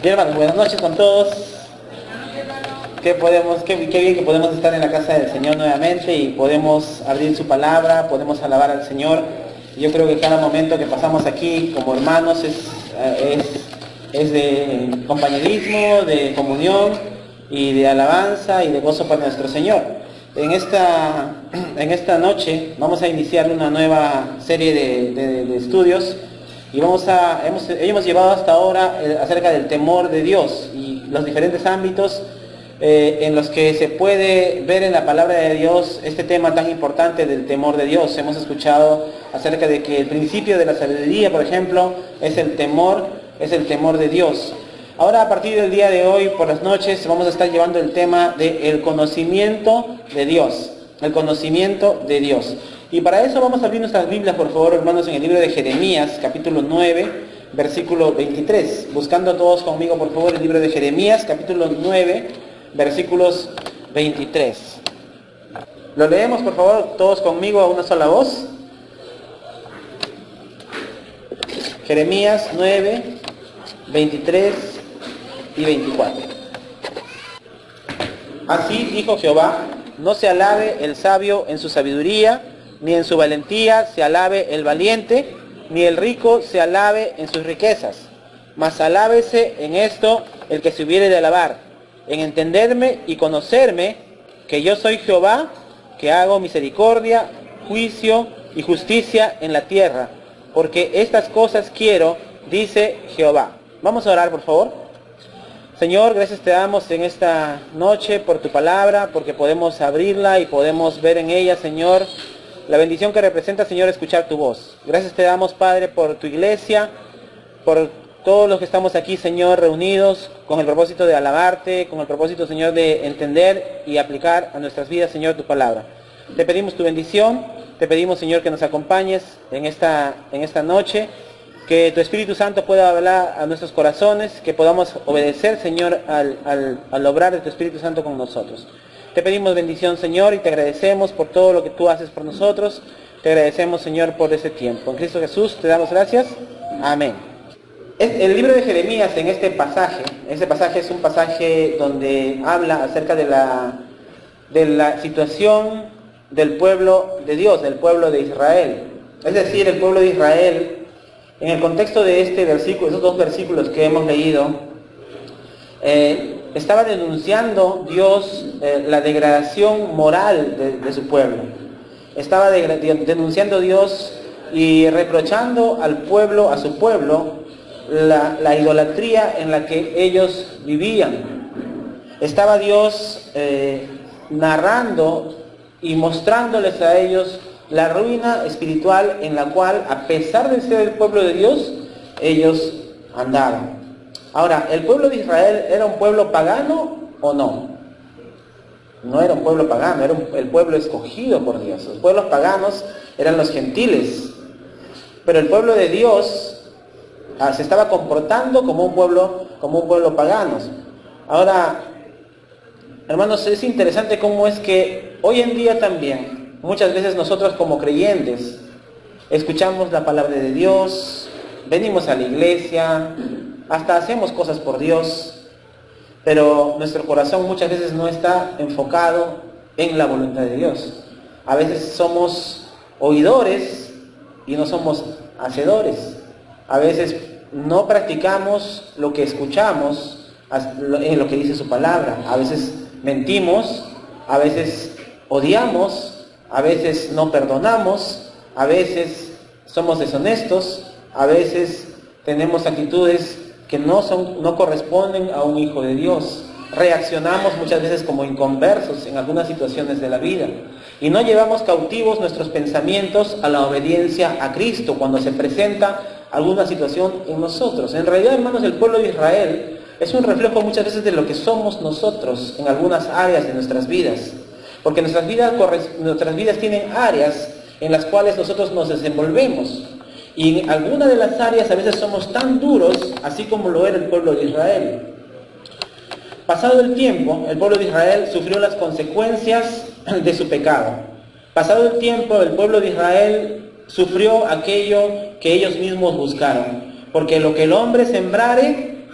Bien, hermanos, buenas noches con todos. Qué bien que podemos estar en la casa del Señor nuevamente y podemos abrir su palabra, podemos alabar al Señor. Yo creo que cada momento que pasamos aquí como hermanos es de compañerismo, de comunión y de alabanza y de gozo para nuestro Señor. En esta noche vamos a iniciar una nueva serie de estudios y hemos llevado hasta ahora acerca del temor de Dios y los diferentes ámbitos en los que se puede ver en la palabra de Dios este tema tan importante del temor de Dios. Hemos escuchado acerca de que el principio de la sabiduría, por ejemplo, es el temor de Dios. Ahora, a partir del día de hoy, por las noches, vamos a estar llevando el tema del conocimiento de Dios. El conocimiento de Dios. Y para eso vamos a abrir nuestras Biblias, por favor, hermanos, en el libro de Jeremías, capítulo 9, versículo 23. Buscando todos conmigo, por favor, el libro de Jeremías, capítulo 9, versículos 23. Lo leemos, por favor, todos conmigo a una sola voz. Jeremías 9, 23 y 24. Así dijo Jehová: no se alabe el sabio en su sabiduría, ni en su valentía se alabe el valiente, ni el rico se alabe en sus riquezas. Mas alábese en esto el que se hubiere de alabar, en entenderme y conocerme, que yo soy Jehová, que hago misericordia, juicio y justicia en la tierra, porque estas cosas quiero, dice Jehová. Vamos a orar, por favor. Señor, gracias te damos en esta noche por tu palabra, porque podemos abrirla y podemos ver en ella, Señor, la bendición que representa, Señor, escuchar tu voz. Gracias te damos, Padre, por tu iglesia, por todos los que estamos aquí, Señor, reunidos con el propósito de alabarte, con el propósito, Señor, de entender y aplicar a nuestras vidas, Señor, tu palabra. Te pedimos tu bendición, te pedimos, Señor, que nos acompañes en esta noche, que tu Espíritu Santo pueda hablar a nuestros corazones, que podamos obedecer, Señor, al obrar de tu Espíritu Santo con nosotros. Te pedimos bendición, Señor, y te agradecemos por todo lo que tú haces por nosotros. Te agradecemos, Señor, por ese tiempo. En Cristo Jesús te damos gracias. Amén. El libro de Jeremías, en este pasaje es un pasaje donde habla acerca de la situación del pueblo de Dios, del pueblo de Israel. Es decir, el pueblo de Israel, en el contexto de este versículo, esos dos versículos que hemos leído, estaba denunciando Dios la degradación moral de su pueblo. Estaba denunciando Dios y reprochando al pueblo, a su pueblo, la idolatría en la que ellos vivían. Estaba Dios narrando y mostrándoles a ellos la ruina espiritual en la cual, a pesar de ser el pueblo de Dios, ellos andaban. Ahora, ¿el pueblo de Israel era un pueblo pagano o no? No era un pueblo pagano, era el pueblo escogido por Dios. Los pueblos paganos eran los gentiles, pero el pueblo de Dios se estaba comportando como un pueblo pagano. Ahora, hermanos, es interesante cómo es que hoy en día también, muchas veces nosotros como creyentes, escuchamos la palabra de Dios, venimos a la iglesia, hasta hacemos cosas por Dios, pero nuestro corazón muchas veces no está enfocado en la voluntad de Dios. A veces somos oidores y no somos hacedores. A veces no practicamos lo que escuchamos en lo que dice su palabra. A veces mentimos, a veces odiamos, a veces no perdonamos, a veces somos deshonestos, a veces tenemos actitudes que no corresponden a un hijo de Dios. Reaccionamos muchas veces como inconversos en algunas situaciones de la vida y no llevamos cautivos nuestros pensamientos a la obediencia a Cristo cuando se presenta alguna situación en nosotros. En realidad, hermanos, el pueblo de Israel es un reflejo muchas veces de lo que somos nosotros en algunas áreas de nuestras vidas, porque nuestras vidas tienen áreas en las cuales nosotros nos desenvolvemos. Y en alguna de las áreas a veces somos tan duros, así como lo era el pueblo de Israel. Pasado el tiempo, el pueblo de Israel sufrió las consecuencias de su pecado. Pasado el tiempo, el pueblo de Israel sufrió aquello que ellos mismos buscaron. Porque lo que el hombre sembrare,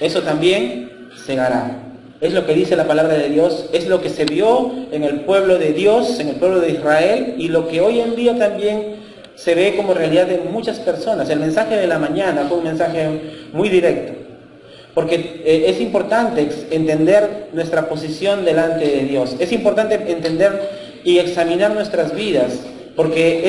eso también cegará. Es lo que dice la palabra de Dios, es lo que se vio en el pueblo de Dios, en el pueblo de Israel, y lo que hoy en día también se ve como realidad de muchas personas. El mensaje de la mañana fue un mensaje muy directo, porque es importante entender nuestra posición delante de Dios. Es importante entender y examinar nuestras vidas, porque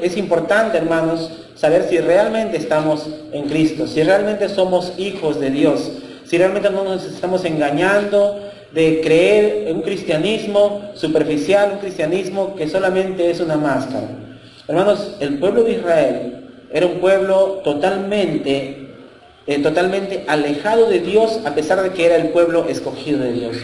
es importante, hermanos, saber si realmente estamos en Cristo, si realmente somos hijos de Dios, si realmente no nos estamos engañando de creer en un cristianismo superficial, un cristianismo que solamente es una máscara. Hermanos, el pueblo de Israel era un pueblo totalmente alejado de Dios, a pesar de que era el pueblo escogido de Dios.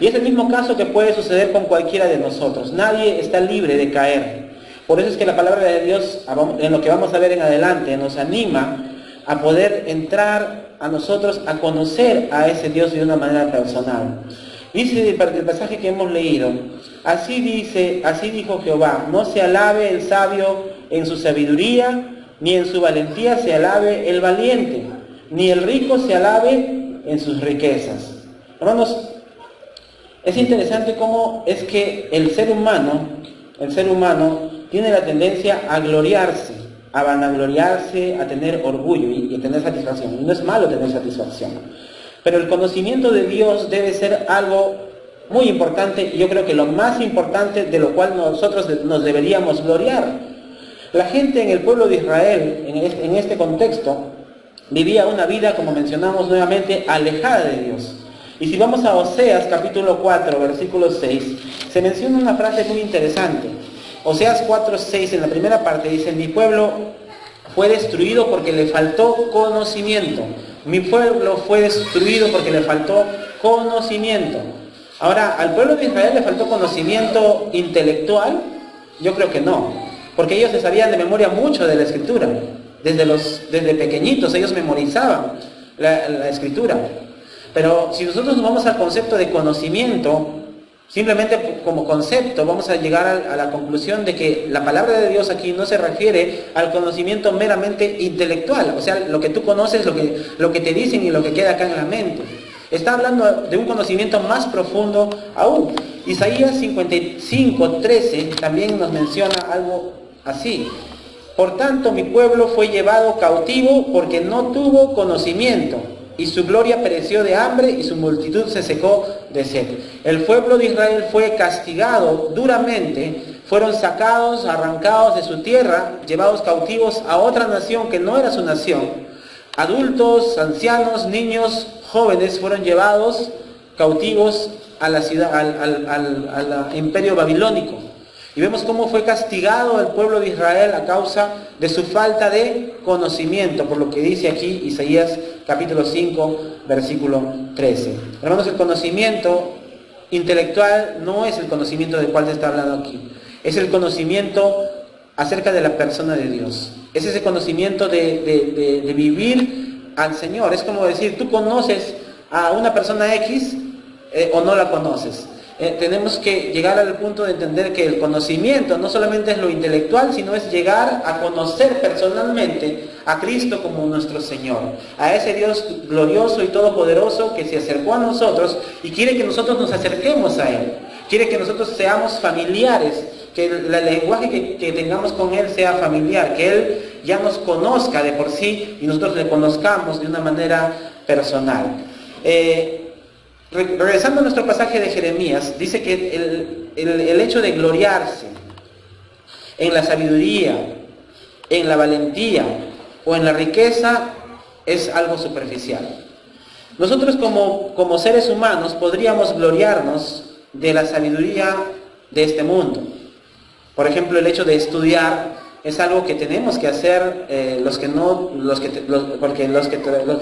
Y es el mismo caso que puede suceder con cualquiera de nosotros. Nadie está libre de caer. Por eso es que la palabra de Dios, en lo que vamos a ver en adelante, nos anima a poder entrar a nosotros a conocer a ese Dios de una manera personal. Dice el pasaje que hemos leído, así dijo Jehová, no se alabe el sabio en su sabiduría, ni en su valentía se alabe el valiente, ni el rico se alabe en sus riquezas. Hermanos, es interesante cómo es que el ser humano tiene la tendencia a gloriarse, a vanagloriarse, a tener orgullo y a tener satisfacción. Y no es malo tener satisfacción. Pero el conocimiento de Dios debe ser algo muy importante, y yo creo que lo más importante, de lo cual nosotros nos deberíamos gloriar. La gente en el pueblo de Israel, en este contexto, vivía una vida, como mencionamos nuevamente, alejada de Dios. Y si vamos a Oseas capítulo 4, versículo 6, se menciona una frase muy interesante. Oseas 4, 6, en la primera parte dice, mi pueblo fue destruido porque le faltó conocimiento. Mi pueblo fue destruido porque le faltó conocimiento. Ahora, ¿al pueblo de Israel le faltó conocimiento intelectual? Yo creo que no, porque ellos se sabían de memoria mucho de la Escritura. Desde pequeñitos ellos memorizaban la Escritura. Pero si nosotros nos vamos al concepto de conocimiento, simplemente como concepto vamos a llegar a la conclusión de que la palabra de Dios aquí no se refiere al conocimiento meramente intelectual, o sea, lo que tú conoces, lo que te dicen y lo que queda acá en la mente. Está hablando de un conocimiento más profundo aún. Isaías 55, 13 también nos menciona algo así. Por tanto, mi pueblo fue llevado cautivo porque no tuvo conocimiento, y su gloria pereció de hambre y su multitud se secó de sed. El pueblo de Israel fue castigado duramente, fueron sacados, arrancados de su tierra, llevados cautivos a otra nación que no era su nación. Adultos, ancianos, niños, jóvenes fueron llevados cautivos a la ciudad, al imperio babilónico. Y vemos cómo fue castigado el pueblo de Israel a causa de su falta de conocimiento, por lo que dice aquí Isaías capítulo 5, versículo 13. Hermanos, el conocimiento intelectual no es el conocimiento del cual se está hablando aquí. Es el conocimiento acerca de la persona de Dios. Es ese conocimiento de vivir al Señor. Es como decir, tú conoces a una persona X o no la conoces. Tenemos que llegar al punto de entender que el conocimiento no solamente es lo intelectual, sino es llegar a conocer personalmente a Cristo como nuestro Señor, a ese Dios glorioso y todopoderoso que se acercó a nosotros y quiere que nosotros nos acerquemos a Él, quiere que nosotros seamos familiares, que el lenguaje que tengamos con Él sea familiar, que Él ya nos conozca de por sí y nosotros le conozcamos de una manera personal. Regresando a nuestro pasaje de Jeremías, dice que el hecho de gloriarse en la sabiduría, en la valentía o en la riqueza es algo superficial. Nosotros como seres humanos podríamos gloriarnos de la sabiduría de este mundo. Por ejemplo, el hecho de estudiar es algo que tenemos que hacer los que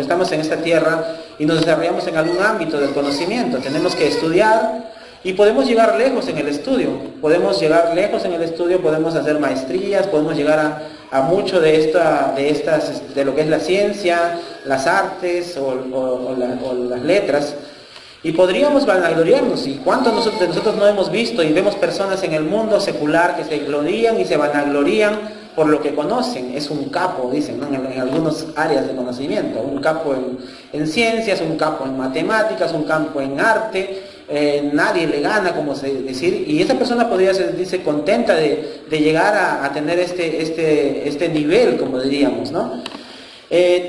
estamos en esta tierra y nos desarrollamos en algún ámbito del conocimiento. Tenemos que estudiar y podemos llegar lejos en el estudio. Podemos hacer maestrías, podemos llegar a mucho de lo que es la ciencia, las artes o las letras. Y podríamos vanagloriarnos. ¿Y cuántos de nosotros no hemos visto y vemos personas en el mundo secular que se glorían y se vanaglorían por lo que conocen. Es un capo, dicen, ¿no? En algunas áreas de conocimiento. Un capo en ciencias, un capo en matemáticas, un capo en arte. Nadie le gana, como se decir, y esa persona podría sentirse contenta de llegar a tener este nivel, como diríamos, ¿no?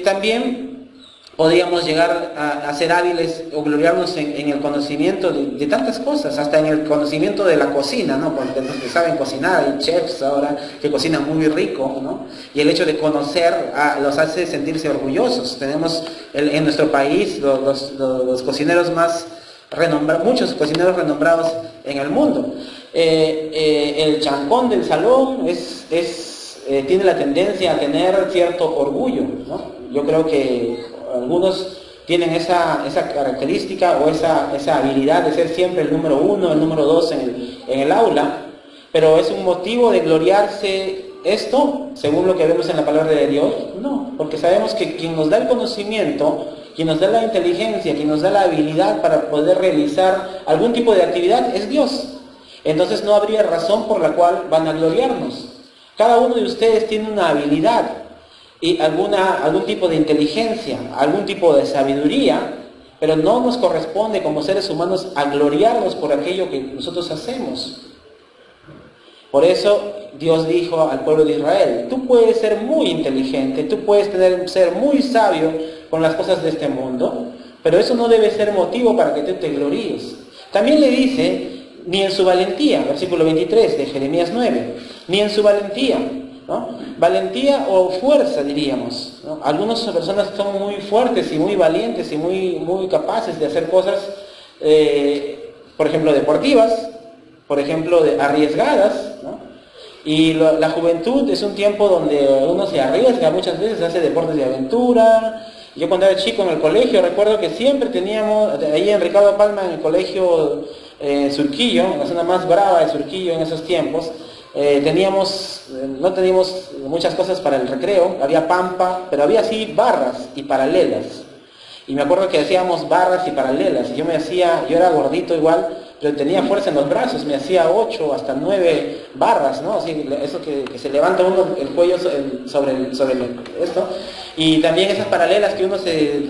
También podríamos llegar a ser hábiles o gloriarnos en el conocimiento de tantas cosas, hasta en el conocimiento de la cocina, ¿no? Porque los que saben cocinar, hay chefs ahora que cocinan muy rico, ¿no? Y el hecho de conocer los hace sentirse orgullosos. Tenemos en nuestro país los cocineros más renombrados, muchos cocineros renombrados en el mundo. El chancón del salón tiene la tendencia a tener cierto orgullo, ¿no? Yo creo que algunos tienen esa característica o esa habilidad de ser siempre el número 1, el número 2 en el aula, pero ¿es un motivo de gloriarse esto, según lo que vemos en la palabra de Dios? No, porque sabemos que quien nos da el conocimiento, quien nos da la inteligencia, quien nos da la habilidad para poder realizar algún tipo de actividad es Dios. Entonces no habría razón por la cual van a gloriarnos. Cada uno de ustedes tiene una habilidad y algún tipo de inteligencia, algún tipo de sabiduría, pero no nos corresponde como seres humanos a gloriarnos por aquello que nosotros hacemos. Por eso Dios dijo al pueblo de Israel: tú puedes ser muy inteligente, tú puedes ser muy sabio con las cosas de este mundo, pero eso no debe ser motivo para que tú te gloríes. También le dice, ni en su valentía, versículo 23 de Jeremías 9, ni en su valentía, ¿no? Valentía o fuerza, diríamos, ¿no? Algunas personas son muy fuertes y muy valientes y muy capaces de hacer cosas, por ejemplo, deportivas, por ejemplo, arriesgadas, ¿no? Y la juventud es un tiempo donde uno se arriesga, muchas veces hace deportes de aventura. Yo cuando era chico en el colegio recuerdo que siempre teníamos, ahí en Ricardo Palma, en el colegio Surquillo, en la zona más brava de Surquillo en esos tiempos, no teníamos muchas cosas para el recreo, había pampa, pero había así barras y paralelas. Y me acuerdo que hacíamos barras y paralelas, y yo era gordito igual, pero tenía fuerza en los brazos, me hacía 8 hasta 9 barras, ¿no? Así, eso que se levanta uno el cuello sobre esto. Y también esas paralelas que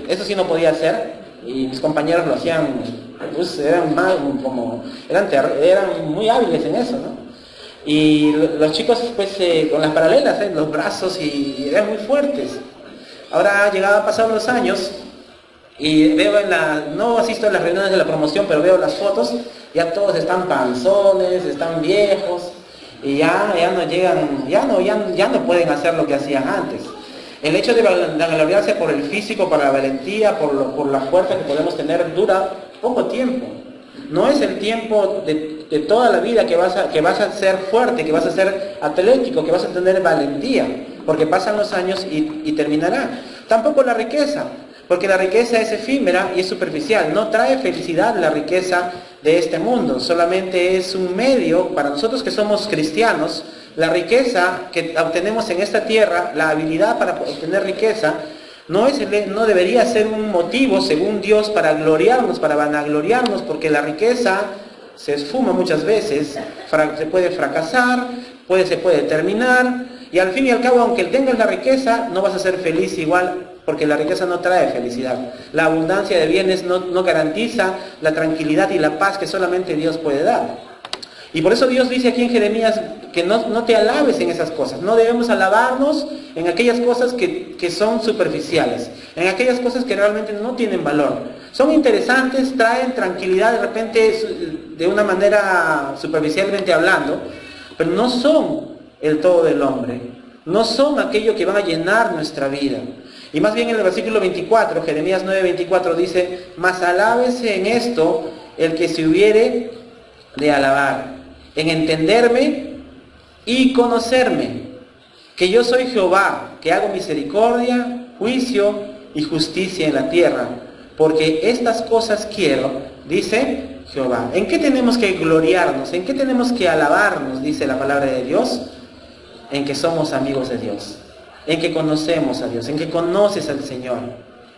eso sí no podía hacer, y mis compañeros lo hacían, pues eran muy hábiles en eso, ¿no? Y los chicos pues con las paralelas, los brazos, y eran muy fuertes. Ahora ha pasado los años y veo no asisto a las reuniones de la promoción, pero veo las fotos, ya todos están panzones, están viejos, y ya no llegan, ya no pueden hacer lo que hacían antes. El hecho de gloriarse por el físico, por la valentía, por la fuerza que podemos tener, dura poco tiempo. No es el tiempo de toda la vida que vas a ser fuerte, que vas a ser atlético, que vas a tener valentía, porque pasan los años y terminará. Tampoco la riqueza, porque la riqueza es efímera y es superficial. No trae felicidad la riqueza de este mundo, solamente es un medio para nosotros que somos cristianos. La riqueza que obtenemos en esta tierra, la habilidad para obtener riqueza, no debería ser un motivo, según Dios, para gloriarnos, para vanagloriarnos, porque la riqueza se esfuma muchas veces, se puede fracasar, se puede terminar, y al fin y al cabo, aunque tengas la riqueza, no vas a ser feliz igual, porque la riqueza no trae felicidad. La abundancia de bienes no garantiza la tranquilidad y la paz que solamente Dios puede dar. Y por eso Dios dice aquí en Jeremías que no te alabes en esas cosas. No debemos alabarnos en aquellas cosas que son superficiales, en aquellas cosas que realmente no tienen valor. Son interesantes, traen tranquilidad de repente de una manera superficialmente hablando, pero no son el todo del hombre. No son aquello que van a llenar nuestra vida. Y más bien en el versículo 24, Jeremías 9:24 dice: mas alábese en esto el que se hubiere de alabar, en entenderme y conocerme, que yo soy Jehová, que hago misericordia, juicio y justicia en la tierra, porque estas cosas quiero, dice Jehová. ¿En qué tenemos que gloriarnos? ¿En qué tenemos que alabarnos? Dice la palabra de Dios. En que somos amigos de Dios, en que conocemos a Dios, en que conoces al Señor.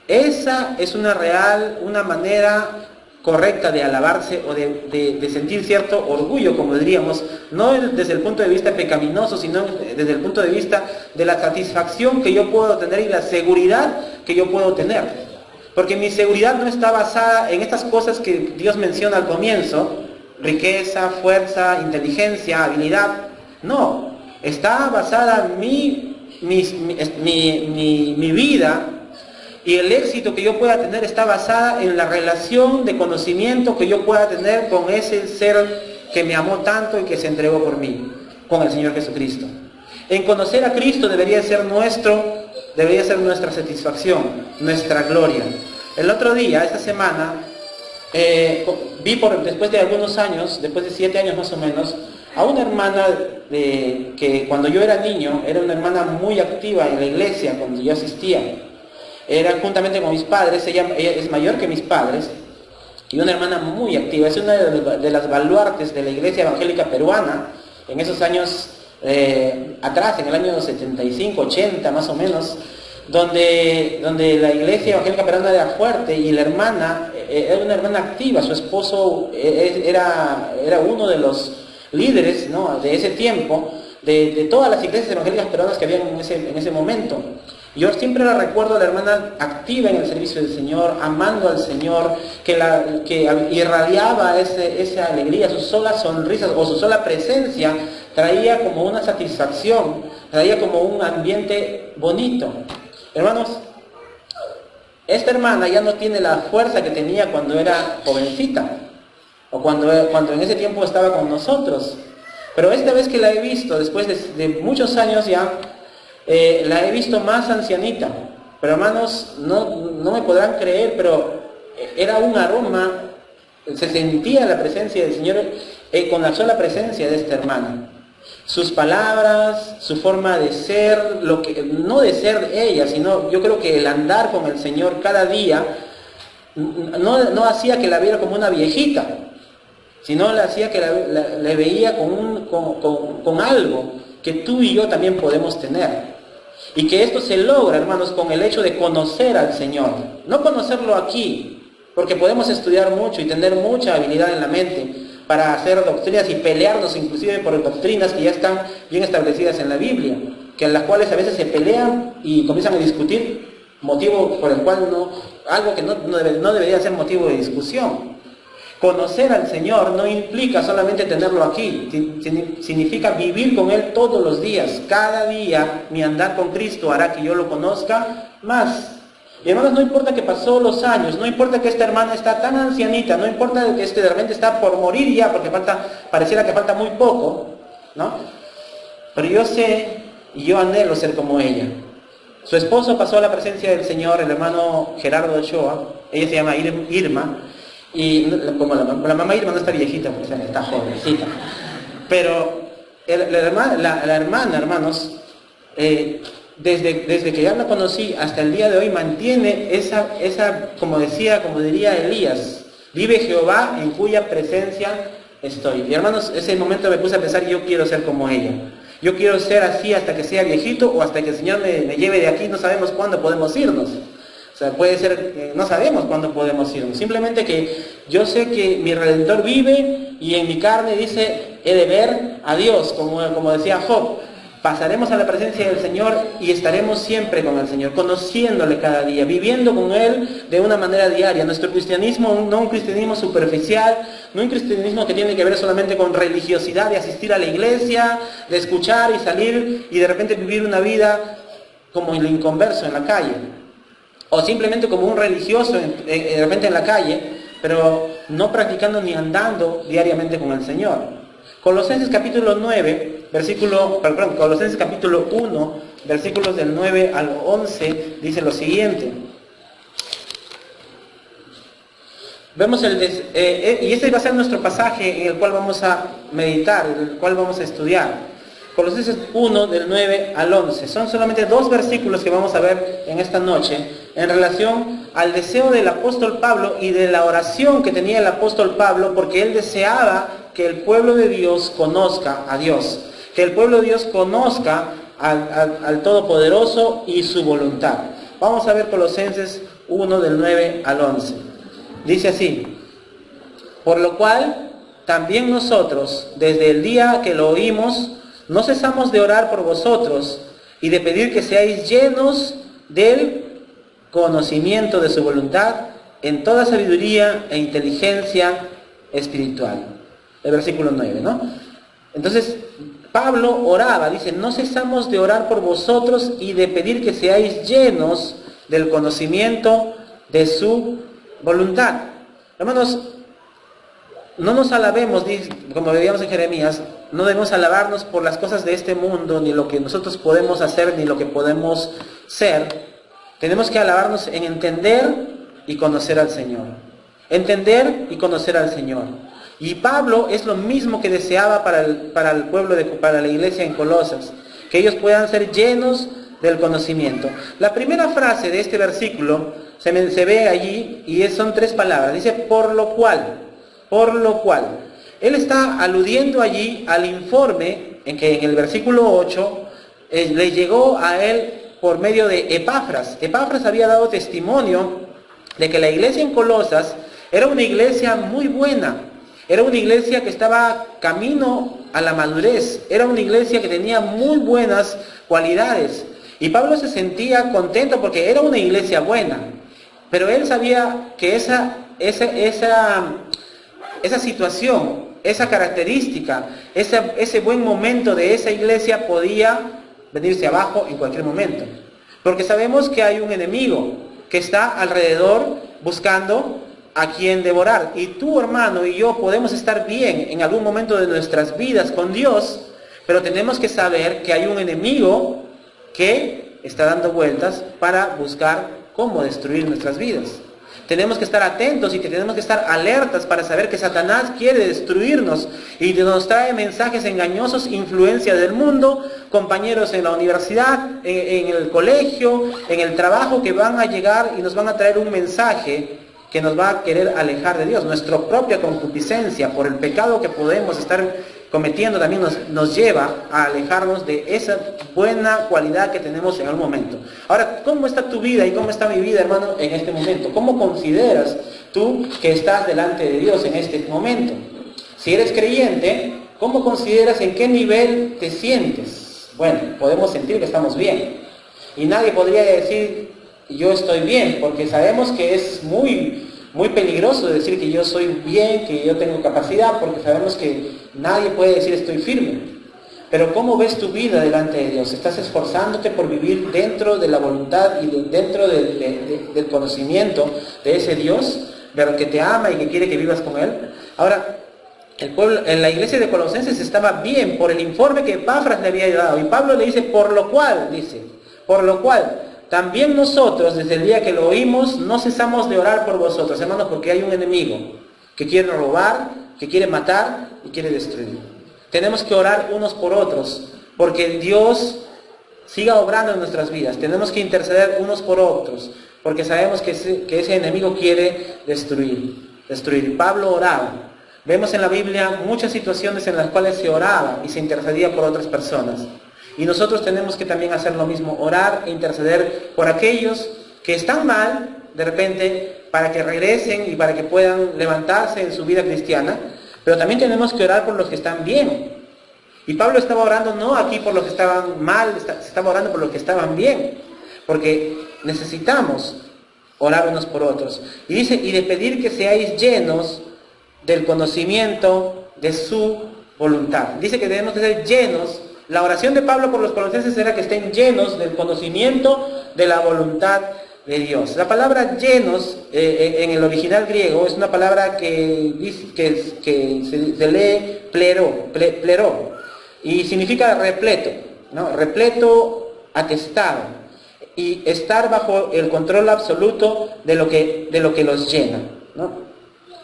Esa es una manera correcta de alabarse o de sentir cierto orgullo, como diríamos, no desde el punto de vista pecaminoso, sino desde el punto de vista de la satisfacción que yo puedo tener y la seguridad que yo puedo tener. Porque mi seguridad no está basada en estas cosas que Dios menciona al comienzo, riqueza, fuerza, inteligencia, habilidad. No, está basada mi vida, y el éxito que yo pueda tener está basada en la relación de conocimiento que yo pueda tener con ese ser que me amó tanto y que se entregó por mí, con el Señor Jesucristo. En conocer a Cristo debería ser nuestra satisfacción, nuestra gloria. El otro día, esta semana, después de algunos años, después de 7 años más o menos, a una hermana que cuando yo era niño, era una hermana muy activa en la iglesia cuando yo asistía. Era juntamente con mis padres, ella es mayor que mis padres, y una hermana muy activa, es una de las baluartes de la iglesia evangélica peruana, en esos años atrás, en el año 75, 80 más o menos, donde la iglesia evangélica peruana era fuerte, y la hermana era una hermana activa. Su esposo era uno de los líderes, ¿no?, de ese tiempo, de todas las iglesias evangélicas peruanas que había en ese momento. Yo siempre la recuerdo a la hermana activa en el servicio del Señor, amando al Señor, que irradiaba esa alegría, sus solas sonrisas o su sola presencia traía como una satisfacción, traía como un ambiente bonito. Hermanos, esta hermana ya no tiene la fuerza que tenía cuando era jovencita, o cuando en ese tiempo estaba con nosotros. Pero esta vez que la he visto, después de muchos años ya, la he visto más ancianita. Pero hermanos, no me podrán creer, pero era un aroma, se sentía la presencia del Señor con la sola presencia de esta hermana. Sus palabras, su forma de ser, no de ser ella, sino yo creo que el andar con el Señor cada día, no hacía que la viera como una viejita, sino le hacía que le veía con algo que tú y yo también podemos tener. Y que esto se logra, hermanos, con el hecho de conocer al Señor. No conocerlo aquí, porque podemos estudiar mucho y tener mucha habilidad en la mente para hacer doctrinas y pelearnos inclusive por doctrinas que ya están bien establecidas en la Biblia, que en las cuales a veces se pelean y comienzan a discutir, motivo por el cual algo que no debería ser motivo de discusión. Conocer al Señor no implica solamente tenerlo aquí, significa vivir con Él todos los días. Cada día mi andar con Cristo hará que yo lo conozca más. Y hermanos, no importa que pasó los años, no importa que esta hermana está tan ancianita, no importa que de repente está por morir ya, porque pareciera que falta muy poco, ¿no? Pero yo sé y yo anhelo ser como ella. Su esposo pasó a la presencia del Señor, el hermano Gerardo Ochoa, ella se llama Irma, y como la mamá Irma no está viejita, porque está jovencita. Pero la hermana, hermanos, desde que ya la conocí hasta el día de hoy, mantiene esa como diría Elías, vive Jehová en cuya presencia estoy. Y hermanos, ese momento me puse a pensar, yo quiero ser como ella. Yo quiero ser así hasta que sea viejito o hasta que el Señor me lleve de aquí. No sabemos cuándo podemos irnos. O sea, puede ser, no sabemos cuándo podemos irnos. Simplemente que yo sé que mi Redentor vive y en mi carne dice, he de ver a Dios, como decía Job. Pasaremos a la presencia del Señor y estaremos siempre con el Señor, conociéndole cada día, viviendo con Él de una manera diaria. Nuestro cristianismo, no un cristianismo superficial, no un cristianismo que tiene que ver solamente con religiosidad, de asistir a la iglesia, de escuchar y salir y de repente vivir una vida como el inconverso en la calle. O simplemente como un religioso de repente en la calle, pero no practicando ni andando diariamente con el Señor. Colosenses capítulo 1, versículos del 9 al 11, dice lo siguiente. Vemos y este va a ser nuestro pasaje en el cual vamos a meditar, en el cual vamos a estudiar. Colosenses 1, del 9 al 11. Son solamente 2 versículos que vamos a ver en esta noche en relación al deseo del apóstol Pablo y de la oración que tenía el apóstol Pablo, porque él deseaba que el pueblo de Dios conozca a Dios, que el pueblo de Dios conozca al Todopoderoso y su voluntad. Vamos a ver Colosenses 1, del 9 al 11. Dice así: Por lo cual, también nosotros, desde el día que lo oímos, no cesamos de orar por vosotros y de pedir que seáis llenos del conocimiento de su voluntad en toda sabiduría e inteligencia espiritual. El versículo 9, ¿no? Entonces, Pablo oraba, dice, no cesamos de orar por vosotros y de pedir que seáis llenos del conocimiento de su voluntad. Hermanos, no nos alabemos, como veíamos en Jeremías, no debemos alabarnos por las cosas de este mundo, ni lo que nosotros podemos hacer, ni lo que podemos ser. Tenemos que alabarnos en entender y conocer al Señor. Entender y conocer al Señor. Y Pablo es lo mismo que deseaba para el pueblo, para la iglesia en Colosas, que ellos puedan ser llenos del conocimiento. La primera frase de este versículo se ve allí y son 3 palabras. Dice, por lo cual. Por lo cual. Él está aludiendo allí al informe en que en el versículo 8 le llegó a él por medio de Epafras. Epafras había dado testimonio de que la iglesia en Colosas era una iglesia muy buena. Era una iglesia que estaba camino a la madurez. Era una iglesia que tenía muy buenas cualidades. Y Pablo se sentía contento porque era una iglesia buena. Pero él sabía que esa situación, esa característica, ese buen momento de esa iglesia podía venirse abajo en cualquier momento. Porque sabemos que hay un enemigo que está alrededor buscando a quien devorar. Y tú, hermano, y yo podemos estar bien en algún momento de nuestras vidas con Dios, pero tenemos que saber que hay un enemigo que está dando vueltas para buscar cómo destruir nuestras vidas. Tenemos que estar atentos y que tenemos que estar alertas para saber que Satanás quiere destruirnos y nos trae mensajes engañosos, influencia del mundo, compañeros en la universidad, en el colegio, en el trabajo, que van a llegar y nos van a traer un mensaje que nos va a querer alejar de Dios. Nuestra propia concupiscencia por el pecado que podemos estar cometiendo también nos lleva a alejarnos de esa buena cualidad que tenemos en algún momento. Ahora, ¿cómo está tu vida y cómo está mi vida, hermano, en este momento? ¿Cómo consideras tú que estás delante de Dios en este momento? Si eres creyente, ¿cómo consideras en qué nivel te sientes? Bueno, podemos sentir que estamos bien. Y nadie podría decir, yo estoy bien, porque sabemos que es muy peligroso decir que yo soy bien, que yo tengo capacidad, porque sabemos que nadie puede decir estoy firme. Pero ¿cómo ves tu vida delante de Dios? ¿Estás esforzándote por vivir dentro de la voluntad y dentro del conocimiento de ese Dios, de que te ama y que quiere que vivas con Él? Ahora, el pueblo, en la iglesia de Colosenses estaba bien por el informe que Epafras le había dado. Y Pablo le dice, por lo cual, también nosotros, desde el día que lo oímos, no cesamos de orar por vosotros, hermanos, porque hay un enemigo que quiere robar, que quiere matar y quiere destruir. Tenemos que orar unos por otros, porque Dios siga obrando en nuestras vidas. Tenemos que interceder unos por otros, porque sabemos que ese enemigo quiere destruir. Pablo oraba. Vemos en la Biblia muchas situaciones en las cuales se oraba y se intercedía por otras personas. Y nosotros tenemos que también hacer lo mismo, orar e interceder por aquellos que están mal, de repente, para que regresen y para que puedan levantarse en su vida cristiana, pero también tenemos que orar por los que están bien. Y Pablo estaba orando no aquí por los que estaban mal, estaba orando por los que estaban bien, porque necesitamos orar unos por otros. Y dice, y de pedir que seáis llenos del conocimiento de su voluntad. Dice que debemos de ser llenos. La oración de Pablo por los colosenses era que estén llenos del conocimiento de la voluntad de Dios. La palabra llenos en el original griego es una palabra que se lee plero, y significa repleto, ¿no? Repleto, atestado, y estar bajo el control absoluto de lo que los llena, ¿no?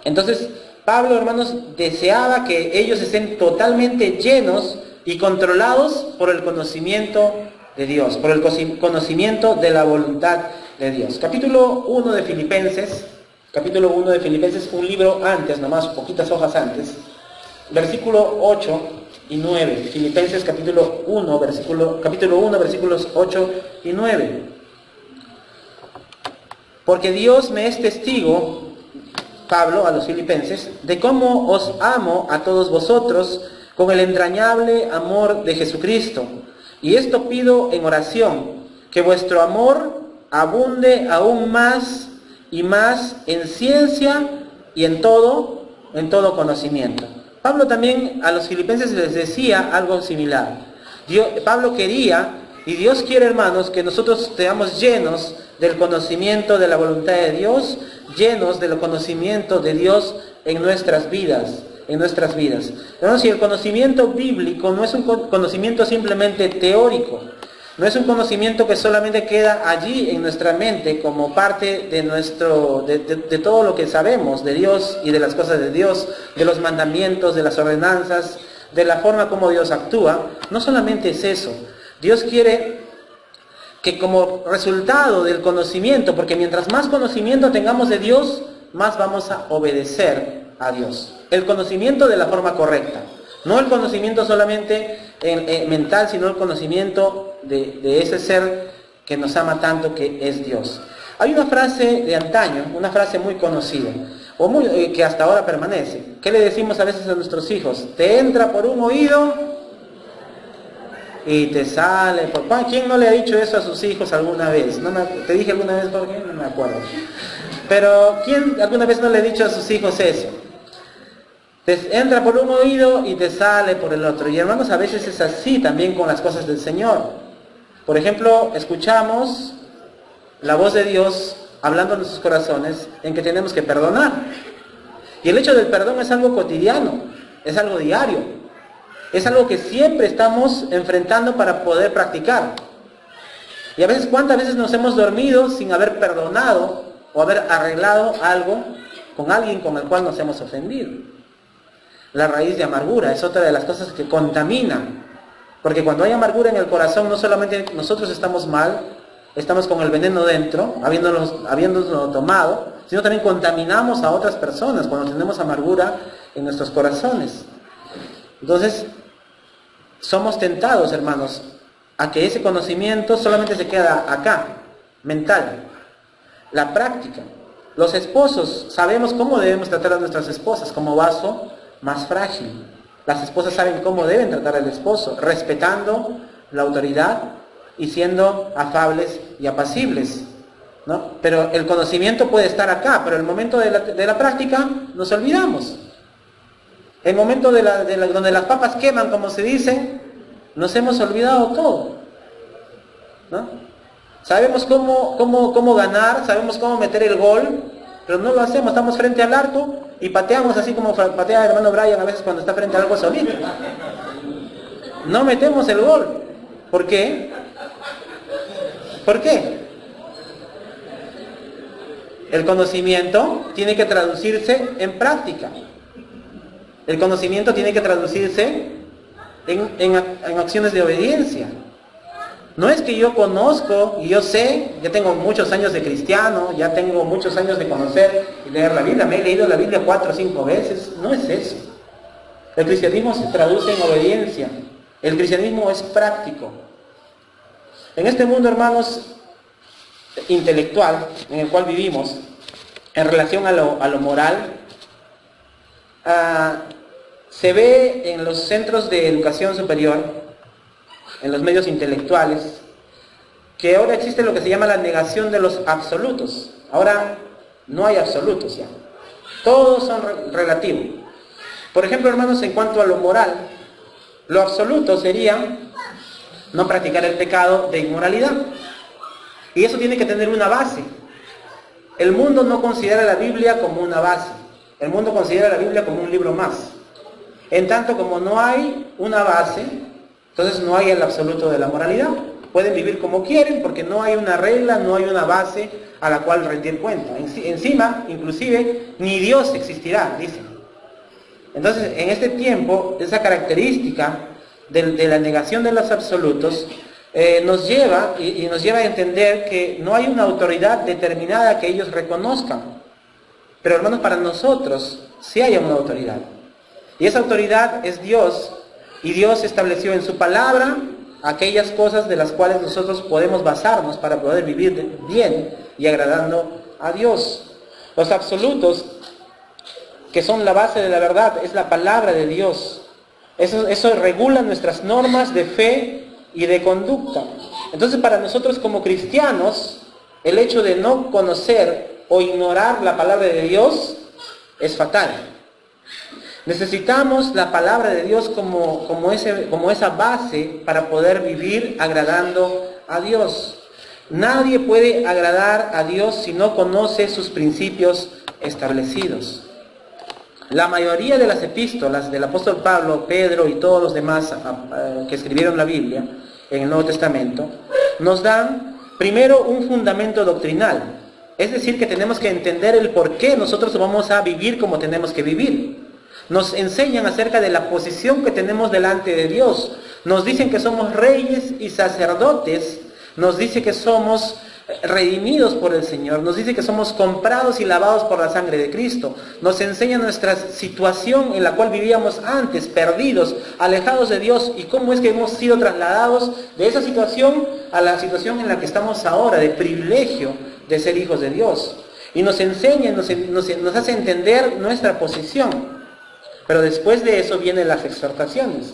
Entonces, Pablo, hermanos, deseaba que ellos estén totalmente llenos y controlados por el conocimiento de Dios, por el conocimiento de la voluntad de Dios. Capítulo 1 de Filipenses, un libro antes, nomás poquitas hojas antes, versículo 8 y 9. Filipenses capítulo 1, versículos 8 y 9. Porque Dios me es testigo Pablo a los filipenses, de cómo os amo a todos vosotros con el entrañable amor de Jesucristo. Y esto pido en oración, que vuestro amor abunde aún más y más en ciencia y en todo conocimiento. Pablo también a los filipenses les decía algo similar. Pablo quería, y Dios quiere, hermanos, que nosotros seamos llenos del conocimiento de la voluntad de Dios, llenos del conocimiento de Dios en nuestras vidas. Hermanos, y el conocimiento bíblico no es un conocimiento simplemente teórico, no es un conocimiento que solamente queda allí en nuestra mente como parte de todo lo que sabemos de Dios y de las cosas de Dios, de los mandamientos, de las ordenanzas, de la forma como Dios actúa. No solamente es eso. Dios quiere que como resultado del conocimiento, porque mientras más conocimiento tengamos de Dios, más vamos a obedecer a Dios. El conocimiento de la forma correcta. No el conocimiento solamente mental, sino el conocimiento de ese ser que nos ama tanto, que es Dios. Hay una frase de antaño, una frase muy conocida, que hasta ahora permanece. ¿Qué le decimos a veces a nuestros hijos? Te entra por un oído y te sale por... ¿Quién no le ha dicho eso a sus hijos alguna vez? ¿Te dije alguna vez por qué? No me acuerdo. Pero ¿quién alguna vez no le ha dicho a sus hijos eso? Te entra por un oído y te sale por el otro. Y hermanos, a veces es así también con las cosas del Señor. Por ejemplo, escuchamos la voz de Dios hablando en nuestros corazones en que tenemos que perdonar. Y el hecho del perdón es algo cotidiano, es algo diario, es algo que siempre estamos enfrentando para poder practicar. Y a veces, ¿cuántas veces nos hemos dormido sin haber perdonado o haber arreglado algo con alguien con el cual nos hemos ofendido? La raíz de amargura es otra de las cosas que contaminan. Porque cuando hay amargura en el corazón, no solamente nosotros estamos mal, estamos con el veneno dentro, habiéndolo tomado, sino también contaminamos a otras personas cuando tenemos amargura en nuestros corazones. Entonces, somos tentados, hermanos, a que ese conocimiento solamente se queda acá, mental. La práctica. Los esposos sabemos cómo debemos tratar a nuestras esposas, como vaso más frágil. Las esposas saben cómo deben tratar al esposo, respetando la autoridad y siendo afables y apacibles, ¿no? Pero el conocimiento puede estar acá, pero el momento de la práctica nos olvidamos. El momento donde las papas queman, como se dice, nos hemos olvidado todo, ¿no? Sabemos cómo ganar, sabemos cómo meter el gol, pero no lo hacemos. Estamos frente al arco y pateamos así como patea el hermano Brian a veces cuando está frente al arco solito. No metemos el gol. ¿Por qué? ¿Por qué? El conocimiento tiene que traducirse en práctica. El conocimiento tiene que traducirse en acciones de obediencia. No es que yo conozco y yo sé, ya tengo muchos años de cristiano, ya tengo muchos años de conocer y leer la Biblia, me he leído la Biblia 4 o 5 veces. No es eso. El cristianismo se traduce en obediencia. El cristianismo es práctico. En este mundo, hermanos, intelectual en el cual vivimos, en relación a lo moral, se ve en los centros de educación superior, en los medios intelectuales, que ahora existe lo que se llama la negación de los absolutos. Ahora no hay absolutos ya. Todos son relativos. Por ejemplo, hermanos, en cuanto a lo moral, lo absoluto sería no practicar el pecado de inmoralidad. Y eso tiene que tener una base. El mundo no considera la Biblia como una base. El mundo considera la Biblia como un libro más. En tanto como no hay una base, entonces no hay el absoluto de la moralidad. Pueden vivir como quieren porque no hay una regla, no hay una base a la cual rendir cuenta. Encima, inclusive, ni Dios existirá, dicen. Entonces, en este tiempo, esa característica de la negación de los absolutos nos lleva a entender que no hay una autoridad determinada que ellos reconozcan. Pero hermanos, para nosotros sí hay una autoridad. Y esa autoridad es Dios. Y Dios estableció en su palabra aquellas cosas de las cuales nosotros podemos basarnos para poder vivir bien y agradando a Dios. Los absolutos que son la base de la verdad, es la palabra de Dios. Eso regula nuestras normas de fe y de conducta. Entonces, para nosotros como cristianos, el hecho de no conocer o ignorar la palabra de Dios es fatal. Necesitamos la palabra de Dios como esa base para poder vivir agradando a Dios. Nadie puede agradar a Dios si no conoce sus principios establecidos. La mayoría de las epístolas del apóstol Pablo, Pedro y todos los demás que escribieron la Biblia en el Nuevo Testamento, nos dan primero un fundamento doctrinal. Es decir, que tenemos que entender el por qué nosotros vamos a vivir como tenemos que vivir. Nos enseñan acerca de la posición que tenemos delante de Dios. Nos dicen que somos reyes y sacerdotes. Nos dice que somos redimidos por el Señor. Nos dice que somos comprados y lavados por la sangre de Cristo. Nos enseña nuestra situación en la cual vivíamos antes, perdidos, alejados de Dios, y cómo es que hemos sido trasladados de esa situación a la situación en la que estamos ahora, de privilegio de ser hijos de Dios. Y nos enseña, nos hace entender nuestra posición. Pero después de eso vienen las exhortaciones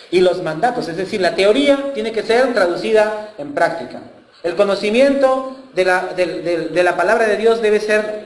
y los mandatos. Es decir, la teoría tiene que ser traducida en práctica. El conocimiento de la palabra de Dios debe ser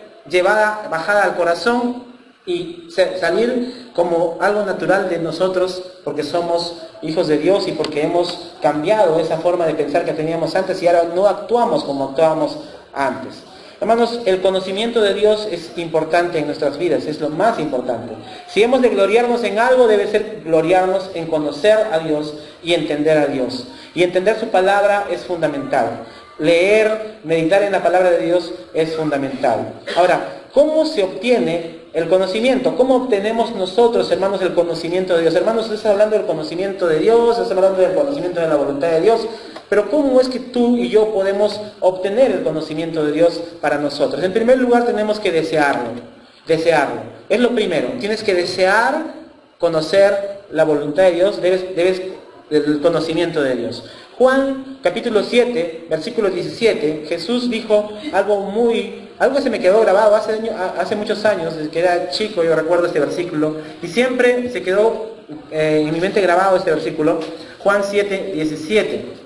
bajada al corazón y salir como algo natural de nosotros, porque somos hijos de Dios y porque hemos cambiado esa forma de pensar que teníamos antes y ahora no actuamos como actuábamos antes. Hermanos, el conocimiento de Dios es importante en nuestras vidas, es lo más importante. Si hemos de gloriarnos en algo, debe ser gloriarnos en conocer a Dios y entender a Dios. Y entender su palabra es fundamental. Leer, meditar en la palabra de Dios es fundamental. Ahora, ¿cómo se obtiene el conocimiento? ¿Cómo obtenemos nosotros, hermanos, el conocimiento de Dios? Hermanos, estás hablando del conocimiento de Dios, estás hablando del conocimiento de la voluntad de Dios. Pero ¿cómo es que tú y yo podemos obtener el conocimiento de Dios para nosotros? En primer lugar, tenemos que desearlo. Desearlo. Es lo primero. Tienes que desear conocer la voluntad de Dios, debes el conocimiento de Dios. Juan capítulo 7, versículo 17, Jesús dijo algo que se me quedó grabado hace muchos años, desde que era chico yo recuerdo este versículo, y siempre se quedó en mi mente grabado este versículo, Juan 7, 17.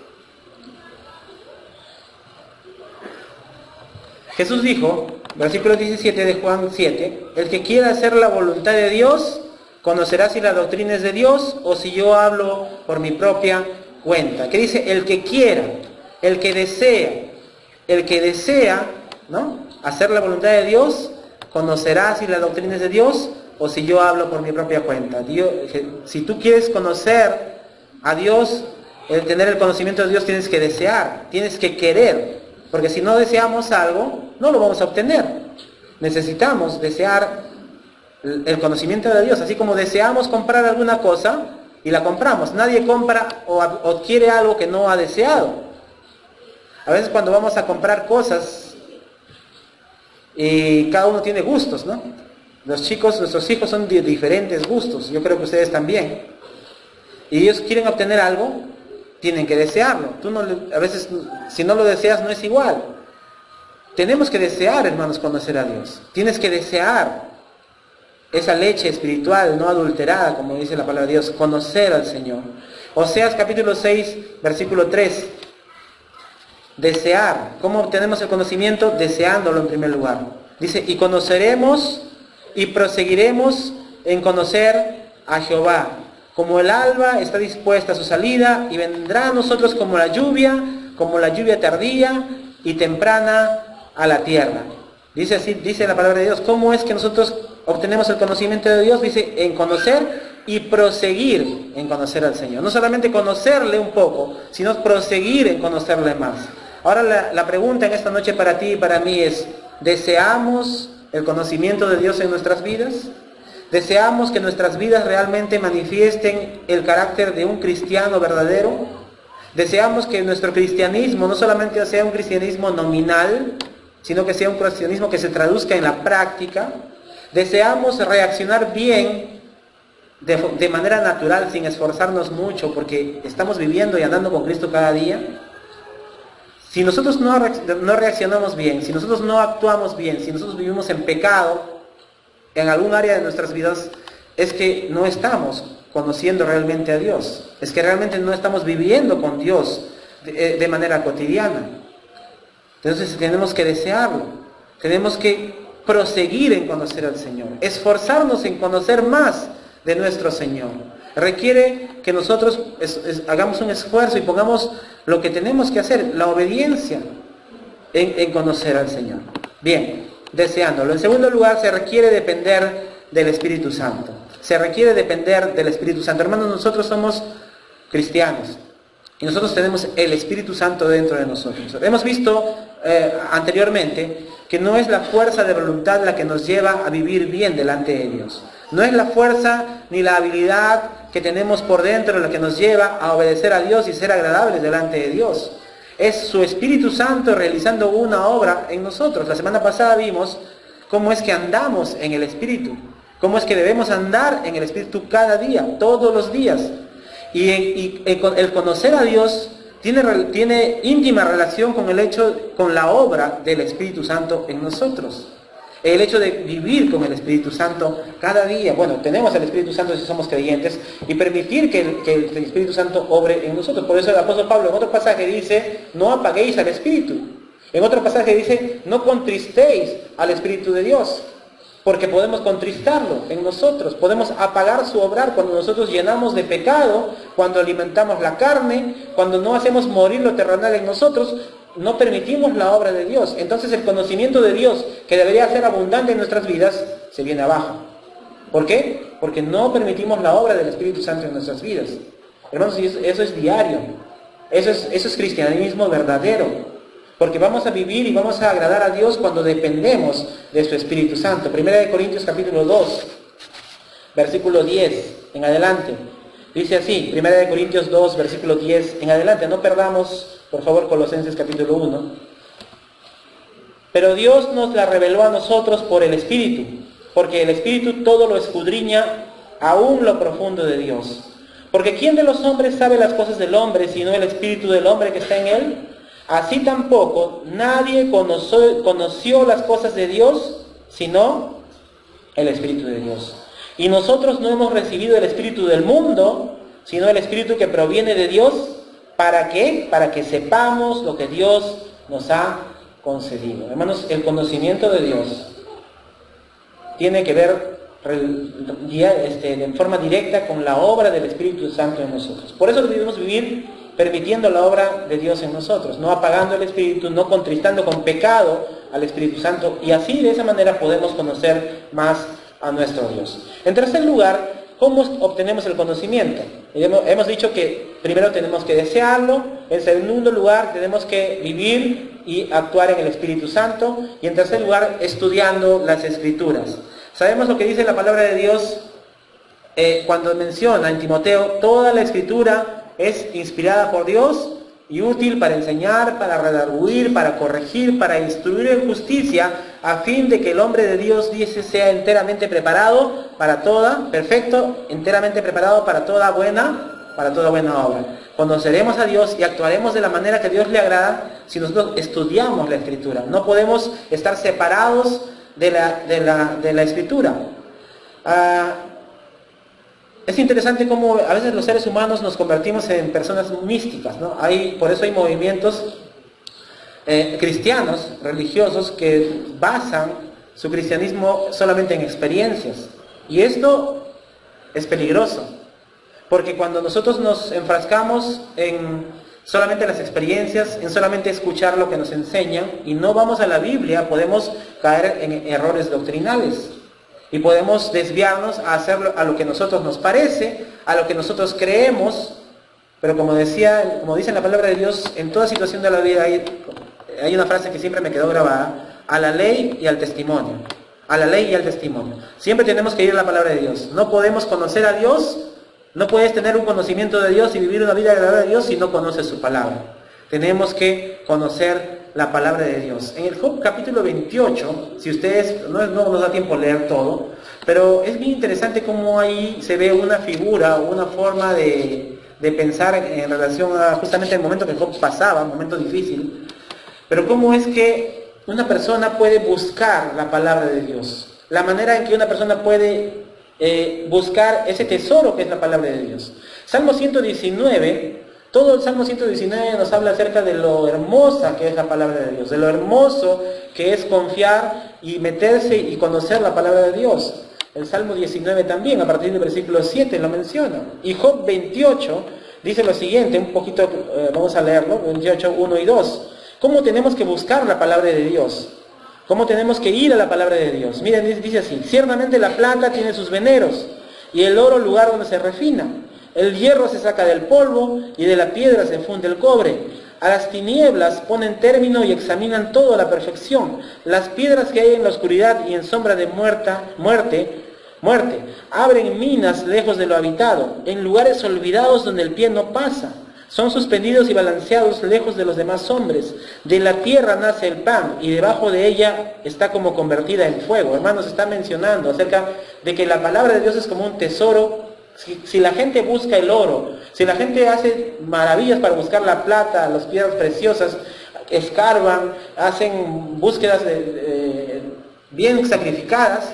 Jesús dijo, versículo 17 de Juan 7, el que quiera hacer la voluntad de Dios, conocerá si la doctrina es de Dios o si yo hablo por mi propia cuenta. ¿Qué dice? El que quiera, el que desea, ¿no?, hacer la voluntad de Dios, conocerá si la doctrina es de Dios o si yo hablo por mi propia cuenta. Si tú quieres conocer a Dios, tener el conocimiento de Dios, tienes que desear, tienes que querer, porque si no deseamos algo, no lo vamos a obtener. Necesitamos desear el conocimiento de Dios, así como deseamos comprar alguna cosa y la compramos. Nadie compra o adquiere algo que no ha deseado. A veces cuando vamos a comprar cosas, cada uno tiene gustos, ¿no? Nuestros hijos son de diferentes gustos, yo creo que ustedes también. Y ellos quieren obtener algo, tienen que desearlo. A veces, si no lo deseas, no es igual. Tenemos que desear, hermanos, conocer a Dios. Tienes que desear esa leche espiritual no adulterada, como dice la palabra de Dios, conocer al Señor. Oseas capítulo 6, versículo 3. Desear. ¿Cómo obtenemos el conocimiento? Deseándolo en primer lugar. Dice, y conoceremos y proseguiremos en conocer a Jehová. Como el alba está dispuesta a su salida, y vendrá a nosotros como la lluvia tardía y temprana a la tierra. Dice así, dice la palabra de Dios. ¿Cómo es que nosotros obtenemos el conocimiento de Dios? Dice, en conocer y proseguir en conocer al Señor. No solamente conocerle un poco, sino proseguir en conocerle más. Ahora la pregunta en esta noche para ti y para mí es, ¿deseamos el conocimiento de Dios en nuestras vidas? ¿Deseamos que nuestras vidas realmente manifiesten el carácter de un cristiano verdadero? ¿Deseamos que nuestro cristianismo no solamente sea un cristianismo nominal, sino que sea un cristianismo que se traduzca en la práctica? ¿Deseamos reaccionar bien, de manera natural, sin esforzarnos mucho, porque estamos viviendo y andando con Cristo cada día? Si nosotros no reaccionamos bien, si nosotros no actuamos bien, si nosotros vivimos en pecado, en algún área de nuestras vidas, es que no estamos conociendo realmente a Dios. Es que realmente no estamos viviendo con Dios de manera cotidiana. Entonces tenemos que desearlo. Tenemos que proseguir en conocer al Señor. Esforzarnos en conocer más de nuestro Señor. Requiere que nosotros hagamos un esfuerzo y pongamos lo que tenemos que hacer, la obediencia en conocer al Señor. Bien, deseándolo. En segundo lugar, se requiere depender del Espíritu Santo. Se requiere depender del Espíritu Santo. Hermanos, nosotros somos cristianos y nosotros tenemos el Espíritu Santo dentro de nosotros. Hemos visto anteriormente que no es la fuerza de voluntad la que nos lleva a vivir bien delante de Dios. No es la fuerza ni la habilidad que tenemos por dentro la que nos lleva a obedecer a Dios y ser agradables delante de Dios. Es su Espíritu Santo realizando una obra en nosotros. La semana pasada vimos cómo es que andamos en el Espíritu. Cómo es que debemos andar en el Espíritu cada día, todos los días. Y el conocer a Dios tiene íntima relación con la obra del Espíritu Santo en nosotros. El hecho de vivir con el Espíritu Santo cada día. Bueno, tenemos el Espíritu Santo si somos creyentes, y permitir que el Espíritu Santo obre en nosotros. Por eso el apóstol Pablo en otro pasaje dice, no apaguéis al Espíritu. En otro pasaje dice, no contristéis al Espíritu de Dios. Porque podemos contristarlo en nosotros, podemos apagar su obrar cuando nosotros llenamos de pecado, cuando alimentamos la carne, cuando no hacemos morir lo terrenal en nosotros, no permitimos la obra de Dios. Entonces el conocimiento de Dios, que debería ser abundante en nuestras vidas, se viene abajo. ¿Por qué? Porque no permitimos la obra del Espíritu Santo en nuestras vidas. Hermanos, eso es diario. Eso es cristianismo verdadero. Porque vamos a vivir y vamos a agradar a Dios cuando dependemos de su Espíritu Santo. Primera de Corintios capítulo 2, versículo 10 en adelante. Dice así, Primera de Corintios 2, versículo 10 en adelante. No perdamos, por favor, Colosenses capítulo 1. Pero Dios nos la reveló a nosotros por el Espíritu, porque el Espíritu todo lo escudriña, aún lo profundo de Dios. Porque ¿quién de los hombres sabe las cosas del hombre, sino el Espíritu del hombre que está en él? Así tampoco nadie conoció las cosas de Dios, sino el Espíritu de Dios. Y nosotros no hemos recibido el Espíritu del mundo, sino el Espíritu que proviene de Dios. ¿Para qué? Para que sepamos lo que Dios nos ha concedido. Hermanos, el conocimiento de Dios tiene que ver en forma directa con la obra del Espíritu Santo en nosotros. Por eso debemos vivir permitiendo la obra de Dios en nosotros, no apagando el Espíritu, no contristando con pecado al Espíritu Santo, y así de esa manera podemos conocer más a nuestro Dios. En tercer lugar, ¿cómo obtenemos el conocimiento? Hemos dicho que primero tenemos que desearlo, en segundo lugar tenemos que vivir y actuar en el Espíritu Santo, y en tercer lugar estudiando las Escrituras. Sabemos lo que dice la palabra de Dios cuando menciona en Timoteo, toda la Escritura es inspirada por Dios y útil para enseñar, para redarguir, para corregir, para instruir en justicia, a fin de que el hombre de Dios, dice, sea enteramente preparado para toda, perfecto, enteramente preparado para toda buena obra. Conoceremos a Dios y actuaremos de la manera que a Dios le agrada si nosotros estudiamos la Escritura. No podemos estar separados de la Escritura. Es interesante cómo a veces los seres humanos nos convertimos en personas místicas, ¿no? Por eso hay movimientos cristianos, religiosos, que basan su cristianismo solamente en experiencias. Y esto es peligroso, porque cuando nosotros nos enfrascamos en solamente las experiencias, en solamente escuchar lo que nos enseñan, y no vamos a la Biblia, podemos caer en errores doctrinales. Y podemos desviarnos a hacerlo a lo que a nosotros nos parece, a lo que nosotros creemos. Pero como dice en la palabra de Dios, en toda situación de la vida hay una frase que siempre me quedó grabada: a la ley y al testimonio. A la ley y al testimonio. Siempre tenemos que ir a la palabra de Dios. No podemos conocer a Dios, no puedes tener un conocimiento de Dios y vivir una vida agradable a Dios si no conoces su palabra. Tenemos que conocer la palabra de Dios. En el Job capítulo 28, si ustedes, no nos da tiempo leer todo, pero es bien interesante cómo ahí se ve una figura, una forma de pensar en relación a justamente el momento que Job pasaba, un momento difícil, pero cómo es que una persona puede buscar la palabra de Dios. la manera en que una persona puede buscar ese tesoro que es la palabra de Dios. Salmo 119, todo el Salmo 119 nos habla acerca de lo hermosa que es la palabra de Dios, de lo hermoso que es confiar y meterse y conocer la palabra de Dios. El Salmo 19 también, a partir del versículo 7, lo menciona. Y Job 28 dice lo siguiente, un poquito, vamos a leerlo, 28, 1 y 2. ¿Cómo tenemos que buscar la palabra de Dios? ¿Cómo tenemos que ir a la palabra de Dios? Miren, dice así: ciertamente la plata tiene sus veneros, y el oro lugar donde se refina. El hierro se saca del polvo, y de la piedra se funde el cobre. A las tinieblas ponen término y examinan todo a la perfección. Las piedras que hay en la oscuridad y en sombra de muerte, abren minas lejos de lo habitado, en lugares olvidados donde el pie no pasa. Son suspendidos y balanceados lejos de los demás hombres. De la tierra nace el pan, y debajo de ella está como convertida en fuego. Hermanos, está mencionando acerca de que la palabra de Dios es como un tesoro. Si la gente busca el oro, si la gente hace maravillas para buscar la plata, las piedras preciosas, escarban, hacen búsquedas bien sacrificadas,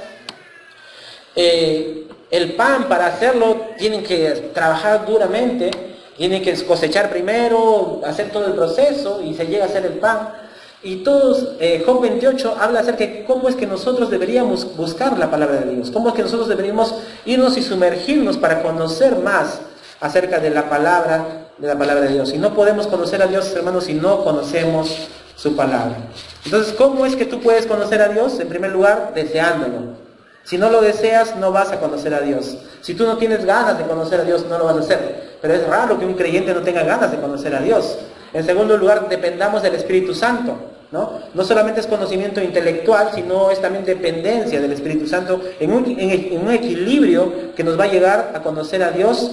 el pan, para hacerlo tienen que trabajar duramente, tienen que cosechar primero, hacer todo el proceso y se llega a hacer el pan. Y todos, Job 28 habla acerca de cómo es que nosotros deberíamos buscar la palabra de Dios, cómo es que nosotros deberíamos irnos y sumergirnos para conocer más acerca de la palabra de Dios. Y no podemos conocer a Dios, hermanos, si no conocemos su palabra. Entonces, ¿cómo es que tú puedes conocer a Dios? En primer lugar, deseándolo. Si no lo deseas, no vas a conocer a Dios. Si tú no tienes ganas de conocer a Dios, no lo vas a hacer. Pero es raro que un creyente no tenga ganas de conocer a Dios. En segundo lugar, dependamos del Espíritu Santo, ¿no? No solamente es conocimiento intelectual, sino es también dependencia del Espíritu Santo en un equilibrio que nos va a llegar a conocer a Dios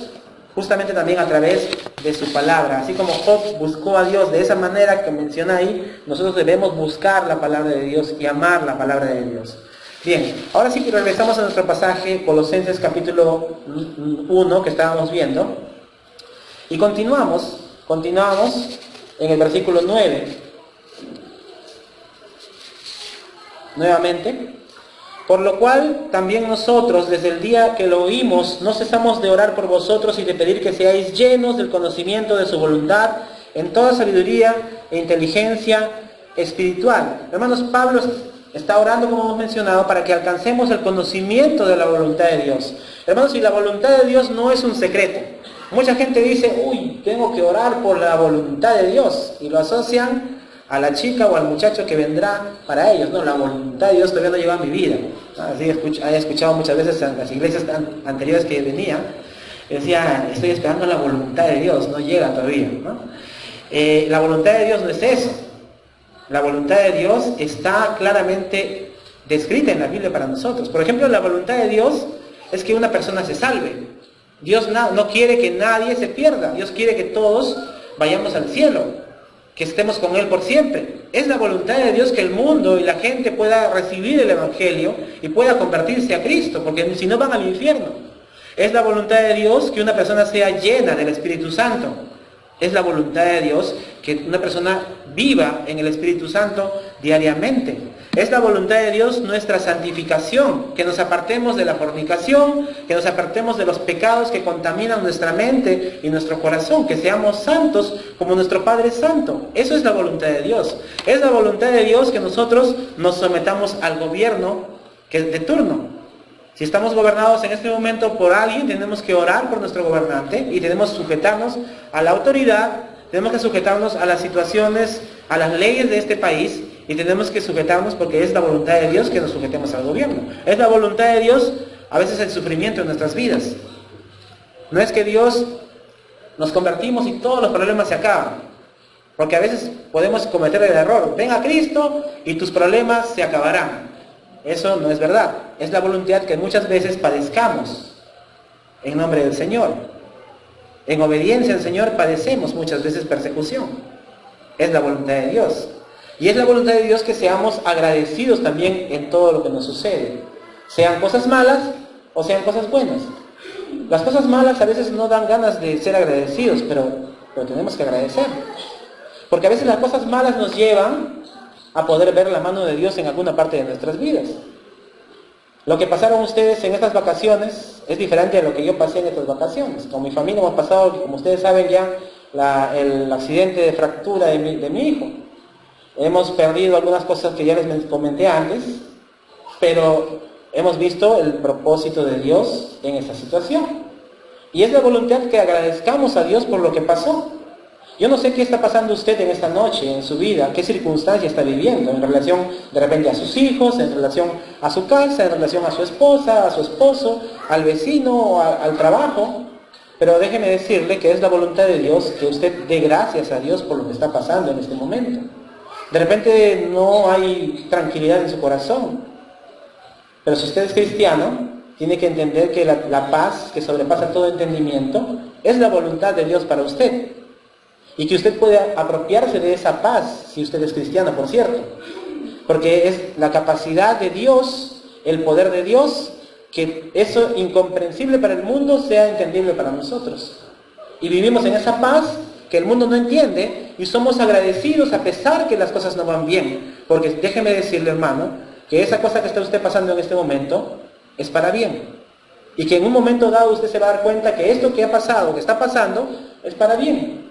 justamente también a través de su palabra. Así como Job buscó a Dios de esa manera que menciona ahí, nosotros debemos buscar la palabra de Dios y amar la palabra de Dios. Bien, ahora sí que regresamos a nuestro pasaje, Colosenses capítulo 1, que estábamos viendo, y continuamos en el versículo 9, nuevamente. Por lo cual también nosotros, desde el día que lo oímos, no cesamos de orar por vosotros y de pedir que seáis llenos del conocimiento de su voluntad, en toda sabiduría e inteligencia espiritual. Hermanos, Pablo está orando, como hemos mencionado, para que alcancemos el conocimiento de la voluntad de Dios. Hermanos, y la voluntad de Dios no es un secreto. Mucha gente dice, uy, tengo que orar por la voluntad de Dios, y lo asocian a la chica o al muchacho que vendrá para ellos. No, la voluntad de Dios todavía no llegó a mi vida. Así he escuchado muchas veces en las iglesias anteriores que venía, decía, estoy esperando la voluntad de Dios, no llega todavía, ¿no? La voluntad de Dios no es eso. La voluntad de Dios está claramente descrita en la Biblia para nosotros. Por ejemplo, la voluntad de Dios es que una persona se salve. Dios no quiere que nadie se pierda. Dios quiere que todos vayamos al cielo, que estemos con Él por siempre. Es la voluntad de Dios que el mundo y la gente pueda recibir el Evangelio y pueda convertirse a Cristo, porque si no van al infierno. Es la voluntad de Dios que una persona sea llena del Espíritu Santo. Es la voluntad de Dios que una persona viva en el Espíritu Santo diariamente. Es la voluntad de Dios nuestra santificación, que nos apartemos de la fornicación, que nos apartemos de los pecados que contaminan nuestra mente y nuestro corazón, que seamos santos como nuestro Padre es santo. Eso es la voluntad de Dios. Es la voluntad de Dios que nosotros nos sometamos al gobierno que es de turno. Si estamos gobernados en este momento por alguien, tenemos que orar por nuestro gobernante y tenemos que sujetarnos a la autoridad, tenemos que sujetarnos a las situaciones, a las leyes de este país, y tenemos que sujetarnos porque es la voluntad de Dios que nos sujetemos al gobierno. Es la voluntad de Dios a veces el sufrimiento en nuestras vidas. No es que Dios nos convertimos y todos los problemas se acaban, porque a veces podemos cometer el error. Ven a Cristo y tus problemas se acabarán. Eso no es verdad. Es la voluntad que muchas veces padezcamos en nombre del Señor. En obediencia al Señor padecemos muchas veces persecución. Es la voluntad de Dios. Y es la voluntad de Dios que seamos agradecidos también en todo lo que nos sucede. Sean cosas malas o sean cosas buenas. Las cosas malas a veces no dan ganas de ser agradecidos, pero tenemos que agradecer. Porque a veces las cosas malas nos llevan a poder ver la mano de Dios en alguna parte de nuestras vidas. Lo que pasaron ustedes en estas vacaciones es diferente a lo que yo pasé en estas vacaciones. Con mi familia hemos pasado, como ustedes saben ya, el accidente de fractura de mi hijo. Hemos perdido algunas cosas que ya les comenté antes, pero hemos visto el propósito de Dios en esa situación. Y es la voluntad que agradezcamos a Dios por lo que pasó. Yo no sé qué está pasando usted en esta noche, en su vida, qué circunstancia está viviendo, en relación de repente a sus hijos, en relación a su casa, en relación a su esposa, a su esposo, al vecino, al trabajo. Pero déjeme decirle que es la voluntad de Dios que usted dé gracias a Dios por lo que está pasando en este momento. De repente no hay tranquilidad en su corazón, pero si usted es cristiano, tiene que entender que la paz que sobrepasa todo entendimiento es la voluntad de Dios para usted. Y que usted puede apropiarse de esa paz, si usted es cristiano, por cierto. Porque es la capacidad de Dios, el poder de Dios, que eso incomprensible para el mundo sea entendible para nosotros. Y vivimos en esa paz que el mundo no entiende y somos agradecidos a pesar que las cosas no van bien. Porque déjeme decirle, hermano, que esa cosa que está usted pasando en este momento es para bien. Y que en un momento dado usted se va a dar cuenta que esto que ha pasado, que está pasando, es para bien.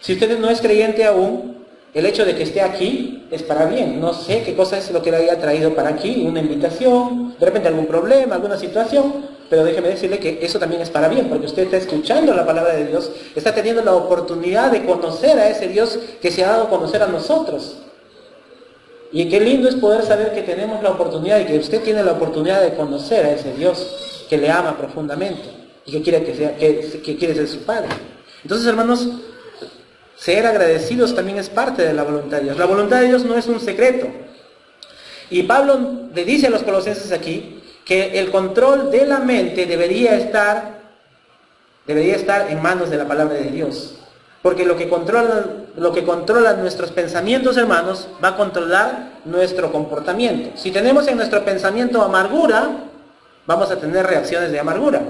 Si usted no es creyente aún, el hecho de que esté aquí es para bien. No sé qué cosa es lo que le haya traído para aquí, una invitación, de repente algún problema, alguna situación, pero déjeme decirle que eso también es para bien, porque usted está escuchando la palabra de Dios, está teniendo la oportunidad de conocer a ese Dios que se ha dado a conocer a nosotros. Y qué lindo es poder saber que tenemos la oportunidad y que usted tiene la oportunidad de conocer a ese Dios que le ama profundamente y que quiere que quiere ser su Padre. Entonces, hermanos, ser agradecidos también es parte de la voluntad de Dios. La voluntad de Dios no es un secreto. Y Pablo le dice a los colosenses aquí que el control de la mente debería estar en manos de la palabra de Dios. Porque lo que controla nuestros pensamientos, hermanos, va a controlar nuestro comportamiento. Si tenemos en nuestro pensamiento amargura, vamos a tener reacciones de amargura.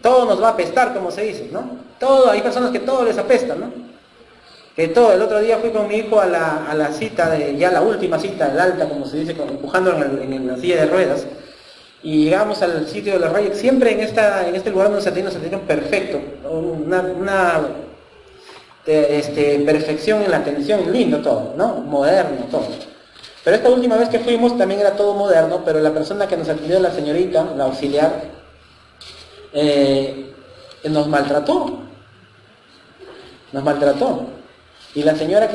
Todo nos va a apestar, como se dice, ¿no? Hay personas que todo les apesta, ¿no? El otro día fui con mi hijo a la cita, ya la última cita, el alta, como se dice, empujando en la silla de ruedas, y llegamos al sitio de los reyes. Siempre en este lugar nos atendieron perfecto, una perfección en la atención, lindo todo, ¿no? Moderno todo. Pero esta última vez que fuimos también era todo moderno, pero la persona que nos atendió, la señorita, la auxiliar, nos maltrató. Y la señora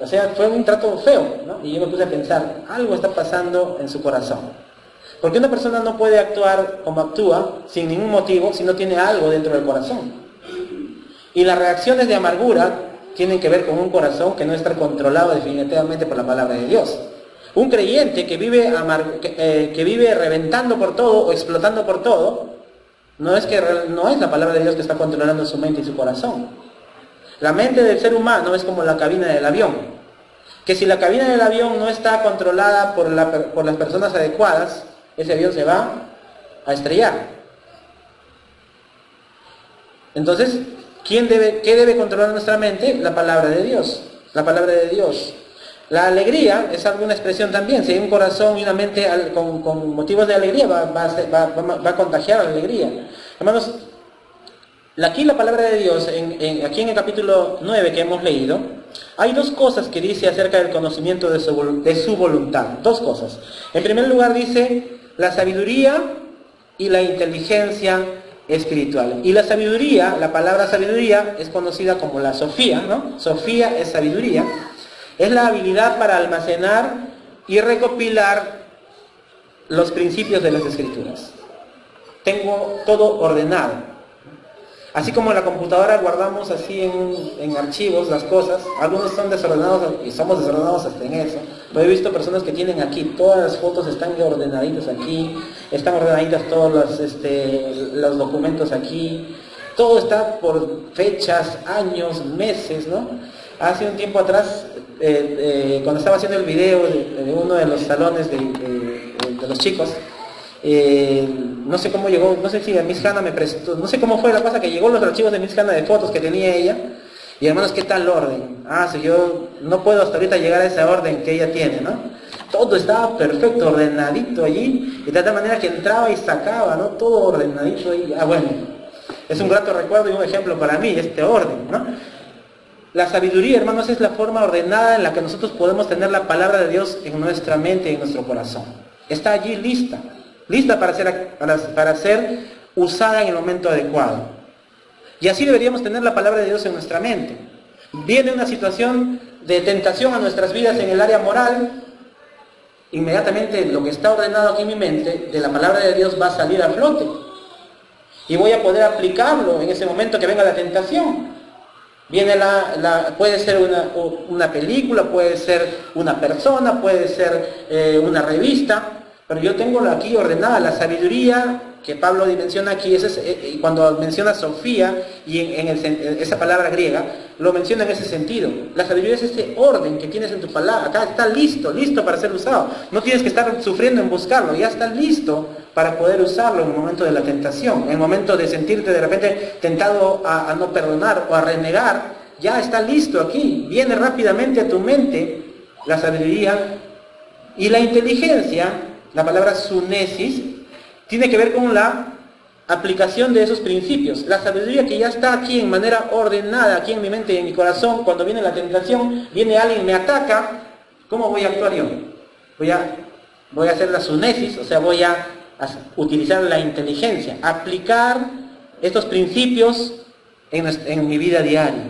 o sea, fue un trato feo, ¿no? Y yo me puse a pensar, algo está pasando en su corazón. Porque una persona no puede actuar como actúa sin ningún motivo si no tiene algo dentro del corazón. Y las reacciones de amargura tienen que ver con un corazón que no está controlado definitivamente por la palabra de Dios. Un creyente que vive reventando por todo o explotando por todo, no es la palabra de Dios que está controlando su mente y su corazón. La mente del ser humano es como la cabina del avión. Que si la cabina del avión no está controlada por las personas adecuadas, ese avión se va a estrellar. Entonces, ¿qué debe controlar nuestra mente? La palabra de Dios. La palabra de Dios. La alegría es alguna expresión también. Si hay un corazón y una mente con motivos de alegría, va a contagiar la alegría. Hermanos, aquí la palabra de Dios, aquí en el capítulo 9 que hemos leído, hay dos cosas que dice acerca del conocimiento de su voluntad. Dos cosas. En primer lugar dice la sabiduría y la inteligencia espiritual. Y la sabiduría, la palabra sabiduría es conocida como la Sofía, ¿no? Sofía es sabiduría. Es la habilidad para almacenar y recopilar los principios de las Escrituras. Tengo todo ordenado. Así como en la computadora guardamos así en archivos las cosas, algunos son desordenados y somos desordenados hasta en eso. Pero he visto personas que tienen aquí, todas las fotos están ordenaditas aquí, están ordenaditas todos los documentos aquí, todo está por fechas, años, meses, ¿no? Hace un tiempo atrás, cuando estaba haciendo el video de uno de los salones de los chicos, no sé cómo llegó, no sé si a Miss Hanna me prestó, no sé cómo fue la cosa que llegó los archivos de Miss Hanna de fotos que tenía ella, y hermanos, ¿qué tal orden? Si yo no puedo hasta ahorita llegar a esa orden que ella tiene, ¿no? todo estaba perfecto, ordenadito allí, y de tal manera que entraba y sacaba, ¿no? Todo ordenadito ahí. Bueno, es un grato recuerdo y un ejemplo para mí, este orden, ¿no? La sabiduría, hermanos, es la forma ordenada en la que nosotros podemos tener la palabra de Dios en nuestra mente y en nuestro corazón. Está allí lista para ser usada en el momento adecuado. Y así deberíamos tener la palabra de Dios en nuestra mente. Viene una situación de tentación a nuestras vidas en el área moral, inmediatamente lo que está ordenado aquí en mi mente, de la palabra de Dios va a salir a flote. Y voy a poder aplicarlo en ese momento que venga la tentación. Viene puede ser una película, puede ser una persona, puede ser una revista, pero yo tengo aquí ordenada la sabiduría que Pablo menciona aquí, cuando menciona Sofía, y esa palabra griega, lo menciona en ese sentido. La sabiduría es ese orden que tienes en tu palabra, acá está listo para ser usado. No tienes que estar sufriendo en buscarlo, ya está listo para poder usarlo en el momento de la tentación, en el momento de sentirte de repente tentado a no perdonar o a renegar, ya está listo aquí, viene rápidamente a tu mente la sabiduría. Y la inteligencia, la palabra sunesis, tiene que ver con la aplicación de esos principios. La sabiduría que ya está aquí en manera ordenada, aquí en mi mente y en mi corazón, cuando viene la tentación, viene alguien, me ataca, ¿cómo voy a actuar yo? Voy a hacer la sunesis, o sea, voy a utilizar la inteligencia, aplicar estos principios en mi vida diaria.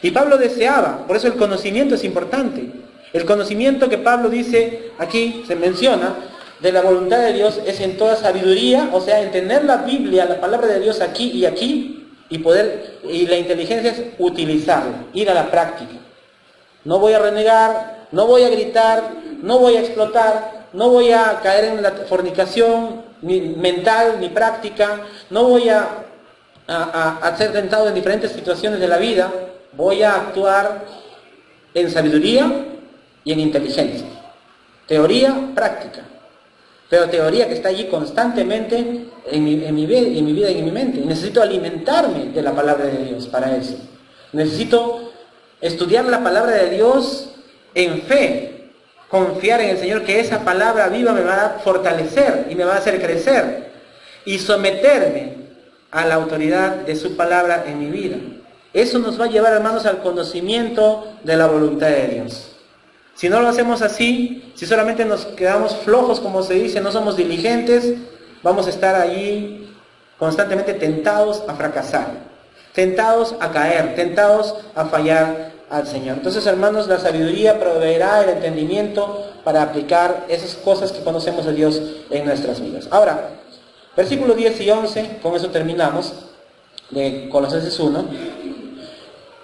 Y Pablo deseaba, por eso el conocimiento es importante. El conocimiento que Pablo dice aquí, se menciona, de la voluntad de Dios es en toda sabiduría, o sea, en tener la Biblia, la palabra de Dios aquí, y la inteligencia es utilizarla, ir a la práctica. No voy a renegar, no voy a gritar, no voy a explotar, no voy a caer en la fornicación ni mental ni práctica, no voy a ser tentado en diferentes situaciones de la vida, voy a actuar en sabiduría y en inteligencia. Teoría, práctica. Pero teoría que está allí constantemente en mi vida y en mi mente. Y necesito alimentarme de la palabra de Dios para eso. Necesito estudiar la palabra de Dios en fe. Confiar en el Señor que esa palabra viva me va a fortalecer y me va a hacer crecer. Y someterme a la autoridad de su palabra en mi vida. Eso nos va a llevar, hermanos, al conocimiento de la voluntad de Dios. Si no lo hacemos así, si solamente nos quedamos flojos, como se dice, no somos diligentes, vamos a estar allí constantemente tentados a fracasar, tentados a caer, tentados a fallar al Señor. Entonces, hermanos, la sabiduría proveerá el entendimiento para aplicar esas cosas que conocemos de Dios en nuestras vidas. Ahora, versículos 10 y 11, con eso terminamos, de Colosenses 1.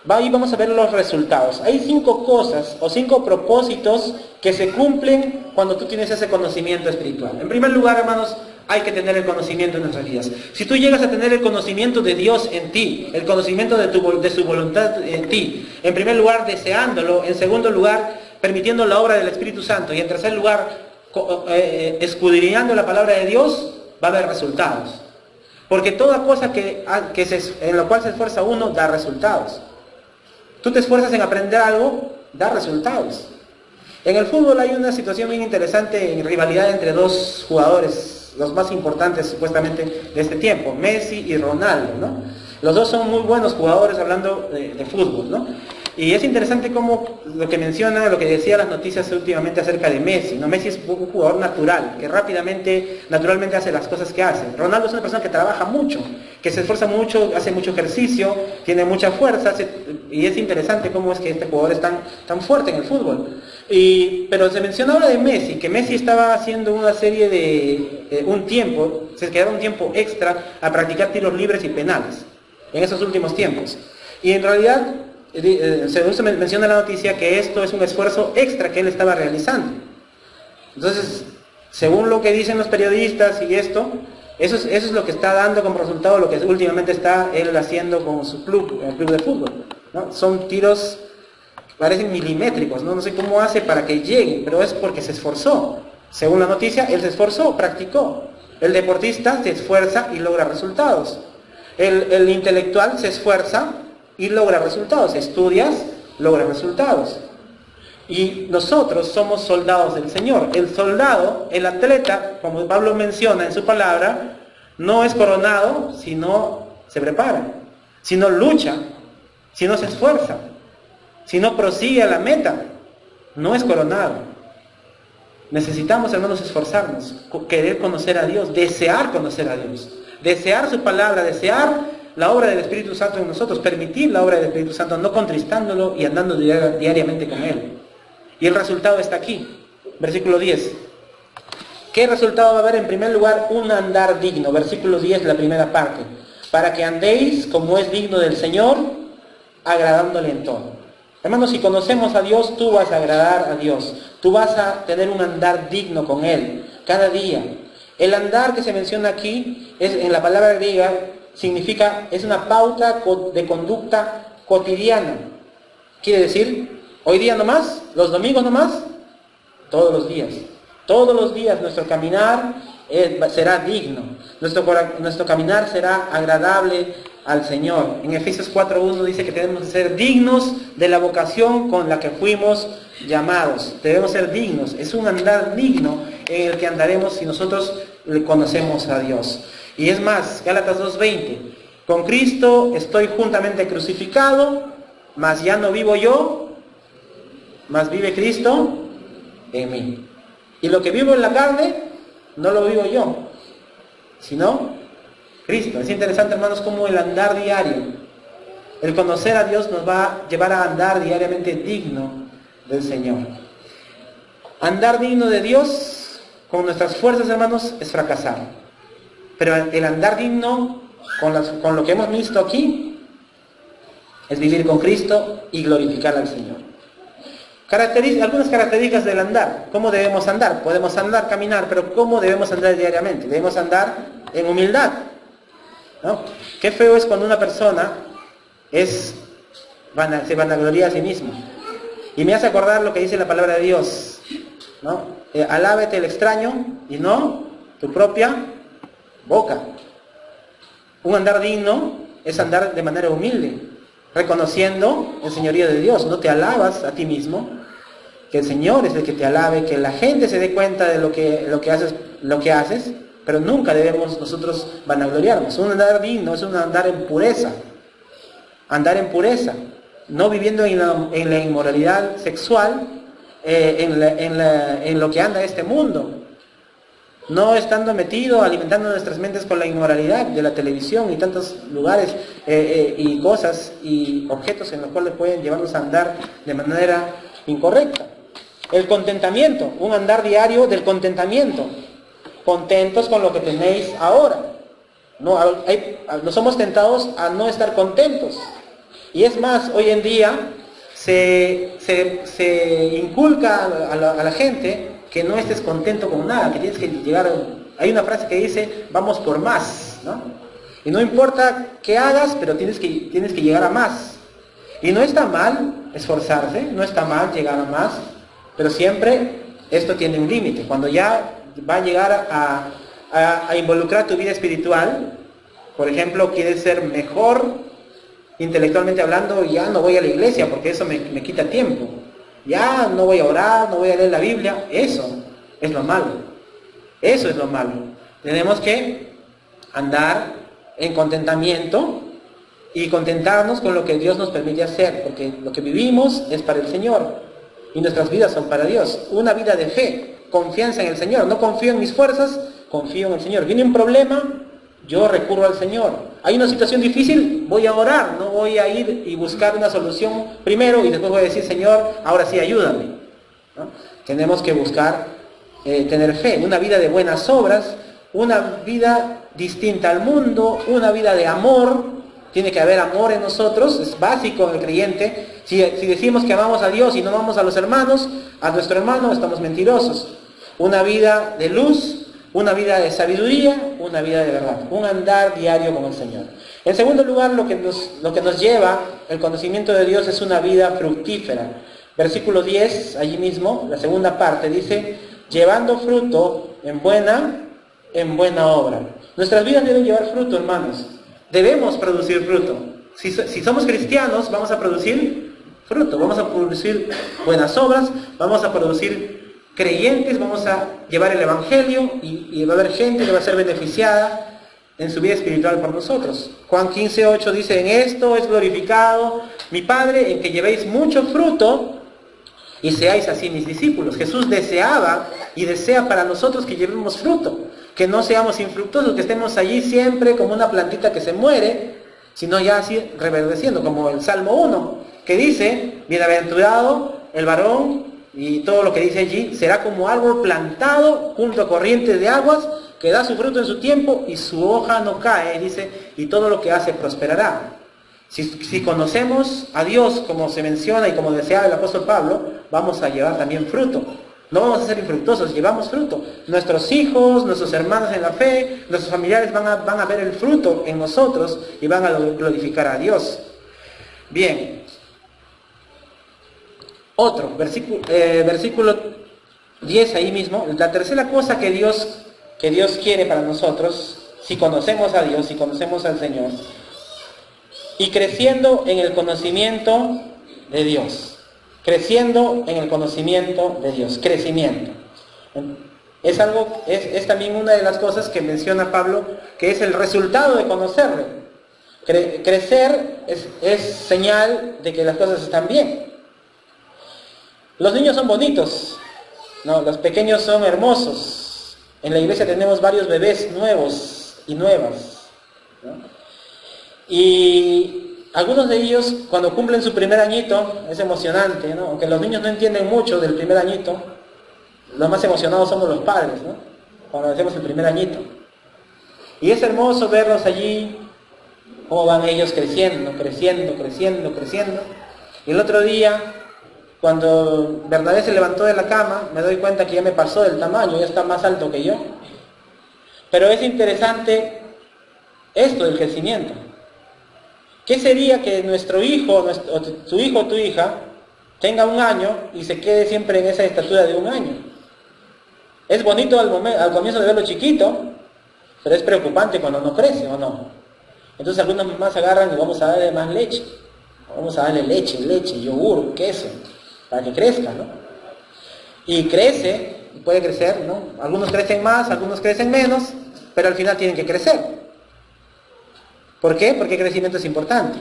Ahí vamos a ver los resultados. Hay 5 cosas o 5 propósitos que se cumplen cuando tú tienes ese conocimiento espiritual. En primer lugar, hermanos, hay que tener el conocimiento en nuestras vidas. Si tú llegas a tener el conocimiento de Dios en ti, el conocimiento de su voluntad en ti, en primer lugar deseándolo, en segundo lugar permitiendo la obra del Espíritu Santo y en tercer lugar escudriñando la palabra de Dios, va a haber resultados. Porque toda cosa en la cual se esfuerza uno da resultados. Tú te esfuerzas en aprender algo, da resultados. En el fútbol hay una situación bien interesante en rivalidad entre 2 jugadores, los más importantes supuestamente de este tiempo, Messi y Ronaldo, ¿no? Los dos son muy buenos jugadores hablando de fútbol, ¿no? Y es interesante cómo lo que menciona, lo que decía las noticias últimamente acerca de Messi, ¿no? Messi es un jugador natural, que naturalmente hace las cosas que hace. Ronaldo es una persona que trabaja mucho, que se esfuerza mucho, hace mucho ejercicio, tiene mucha fuerza, y es interesante cómo es que este jugador es tan fuerte en el fútbol. Pero se menciona ahora de Messi, que Messi estaba haciendo una serie de se quedaba un tiempo extra a practicar tiros libres y penales, en esos últimos tiempos. Y en realidad, se menciona en la noticia que esto es un esfuerzo extra que él estaba realizando. Entonces, según lo que dicen los periodistas y eso es lo que está dando como resultado lo que últimamente está él haciendo con su club, el club de fútbol, ¿no? Son tiros que parecen milimétricos, ¿no? No sé cómo hace para que lleguen, pero es porque se esforzó. Según la noticia, él se esforzó, practicó. El deportista se esfuerza y logra resultados. El intelectual se esfuerza y logra resultados. Estudias, logra resultados. Y nosotros somos soldados del Señor. El soldado, el atleta, como Pablo menciona en su palabra, no es coronado si no se prepara, si no lucha, si no se esfuerza, si no prosigue a la meta. No es coronado. Necesitamos, hermanos, esforzarnos, querer conocer a Dios, desear conocer a Dios, desear su palabra, desear la obra del Espíritu Santo en nosotros, permitir la obra del Espíritu Santo, no contristándolo y andando diariamente con Él. Y el resultado está aquí, versículo 10. ¿Qué resultado va a haber? En primer lugar, un andar digno. Versículo 10, la primera parte. Para que andéis como es digno del Señor, agradándole en todo. Hermanos, si conocemos a Dios, tú vas a agradar a Dios. Tú vas a tener un andar digno con Él, cada día. El andar que se menciona aquí, en la palabra griega, significa, es una pauta de conducta cotidiana. Quiere decir, hoy día nomás, los domingos nomás, todos los días. Todos los días nuestro caminar será digno. Nuestro caminar será agradable al Señor. En Efesios 4:1 dice que tenemos que ser dignos de la vocación con la que fuimos llamados. Debemos ser dignos. Es un andar digno en el que andaremos si nosotros le conocemos a Dios. Y es más, Gálatas 2:20. Con Cristo estoy juntamente crucificado, mas ya no vivo yo, mas vive Cristo en mí. Y lo que vivo en la carne, no lo vivo yo, sino Cristo. Es interesante, hermanos, cómo el andar diario, el conocer a Dios nos va a llevar a andar diariamente digno del Señor. Andar digno de Dios con nuestras fuerzas, hermanos, es fracasar. Pero el andar digno con lo que hemos visto aquí es vivir con Cristo y glorificar al Señor. Algunas características del andar. ¿Cómo debemos andar? Podemos andar, caminar, pero ¿cómo debemos andar diariamente? Debemos andar en humildad, ¿no? Qué feo es cuando una persona se vanagloria a sí mismo. Y me hace acordar lo que dice la palabra de Dios, ¿no? Alábete el extraño y no tu propia boca. Un andar digno es andar de manera humilde, reconociendo el señorío de Dios. No te alabas a ti mismo, que el Señor es el que te alabe, que la gente se dé cuenta de lo que haces, pero nunca debemos nosotros vanagloriarnos. Un andar digno es un andar en pureza, no viviendo en la inmoralidad sexual, en lo que anda este mundo, no estando metido, alimentando nuestras mentes con la inmoralidad de la televisión y tantos lugares y cosas y objetos en los cuales pueden llevarnos a andar de manera incorrecta. El contentamiento, un andar diario del contentamiento, contentos con lo que tenéis ahora. No somos tentados a no estar contentos. Y es más, hoy en día se inculca a la gente que no estés contento con nada, que tienes que llegar. Hay una frase que dice, vamos por más, ¿no? Y no importa qué hagas, pero tienes que llegar a más. Y no está mal esforzarse, no está mal llegar a más, pero siempre esto tiene un límite. Cuando ya va a llegar a involucrar tu vida espiritual, por ejemplo, quieres ser mejor intelectualmente hablando, ya no voy a la iglesia porque eso me quita tiempo. Ya no voy a orar, no voy a leer la Biblia. Eso es lo malo. Eso es lo malo. Tenemos que andar en contentamiento y contentarnos con lo que Dios nos permite hacer, porque lo que vivimos es para el Señor y nuestras vidas son para Dios. Una vida de fe, confianza en el Señor. No confío en mis fuerzas, confío en el Señor. Viene un problema, yo recurro al Señor. Hay una situación difícil, voy a orar, no voy a ir y buscar una solución primero y después voy a decir, Señor, ahora sí ayúdame, ¿no? Tenemos que buscar tener fe, una vida de buenas obras, una vida distinta al mundo, una vida de amor. Tiene que haber amor en nosotros, es básico en el creyente. Si decimos que amamos a Dios y no amamos a los hermanos, a nuestro hermano, estamos mentirosos. Una vida de luz, una vida de sabiduría, una vida de verdad, un andar diario con el Señor. En segundo lugar, lo que nos lleva el conocimiento de Dios es una vida fructífera. Versículo 10, allí mismo, la segunda parte, dice, llevando fruto en buena obra. Nuestras vidas deben llevar fruto, hermanos. Debemos producir fruto. Si somos cristianos, vamos a producir fruto, vamos a producir buenas obras, vamos a producir creyentes, vamos a llevar el Evangelio y va a haber gente que va a ser beneficiada en su vida espiritual por nosotros. Juan 15:8 dice, en esto es glorificado mi Padre, en que llevéis mucho fruto y seáis así mis discípulos. Jesús deseaba y desea para nosotros que llevemos fruto, que no seamos infructuosos, que estemos allí siempre como una plantita que se muere, sino ya así reverdeciendo, como el Salmo 1, que dice, bienaventurado el varón, y todo lo que dice allí, será como árbol plantado junto a corrientes de aguas, que da su fruto en su tiempo y su hoja no cae, dice, y todo lo que hace prosperará. Si conocemos a Dios como se menciona y como deseaba el apóstol Pablo, vamos a llevar también fruto. No vamos a ser infructuosos, llevamos fruto. Nuestros hijos, nuestros hermanos en la fe, nuestros familiares van a ver el fruto en nosotros y van a glorificar a Dios. Bien. Otro, versículo 10 ahí mismo. La tercera cosa que Dios quiere para nosotros, si conocemos a Dios, si conocemos al Señor, y creciendo en el conocimiento de Dios. Creciendo en el conocimiento de Dios. Crecimiento. Es también una de las cosas que menciona Pablo, que es el resultado de conocerle. Crecer es señal de que las cosas están bien. Los niños son bonitos, ¿no? Los pequeños son hermosos. En la iglesia tenemos varios bebés nuevos y nuevas, ¿no? Y algunos de ellos, cuando cumplen su primer añito, es emocionante, ¿no? Aunque los niños no entienden mucho del primer añito, los más emocionados somos los padres, ¿no? Cuando hacemos el primer añito. Y es hermoso verlos allí, cómo van ellos creciendo. Y el otro día, cuando Bernabé se levantó de la cama, me doy cuenta que ya me pasó del tamaño, ya está más alto que yo. Pero es interesante esto del crecimiento. ¿Qué sería que nuestro hijo, o tu hijo o tu hija, tenga 1 año y se quede siempre en esa estatura de 1 año? Es bonito al comienzo de verlo chiquito, pero es preocupante cuando no crece, ¿o no? Entonces algunas mamás agarran y vamos a darle más leche. Vamos a darle leche, yogur, queso, para que crezca, ¿no? Y crece, puede crecer, ¿no? Algunos crecen más, algunos crecen menos, pero al final tienen que crecer. ¿Por qué? Porque el crecimiento es importante.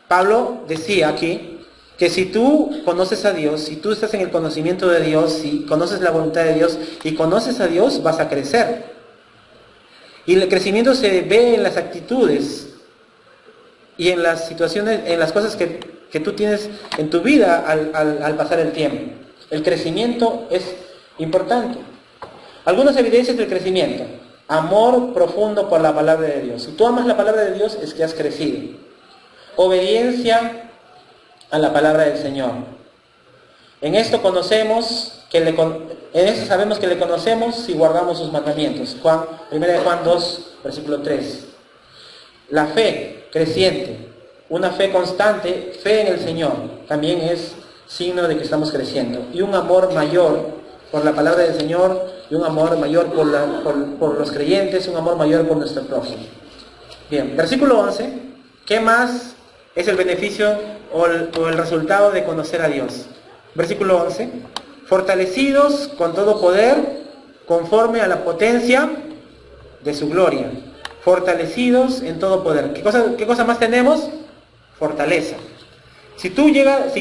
Pablo decía aquí que si tú conoces a Dios, si tú estás en el conocimiento de Dios, si conoces la voluntad de Dios y conoces a Dios, vas a crecer. Y el crecimiento se ve en las actitudes y en las situaciones, en las cosas que tú tienes en tu vida al pasar el tiempo. El crecimiento es importante. Algunas evidencias del crecimiento. Amor profundo por la palabra de Dios. Si tú amas la palabra de Dios, es que has crecido. Obediencia a la palabra del Señor. En esto sabemos que le conocemos si guardamos sus mandamientos. 1 Juan 2, versículo 3. La fe creciente, una fe constante, fe en el Señor, también es signo de que estamos creciendo. Y un amor mayor por la palabra del Señor, y un amor mayor por los creyentes, un amor mayor por nuestro prójimo. Bien, versículo 11. ¿Qué más es el beneficio o el resultado de conocer a Dios? Versículo 11. Fortalecidos con todo poder, conforme a la potencia de su gloria. Fortalecidos en todo poder. ¿Qué cosa más tenemos? Fortaleza. Si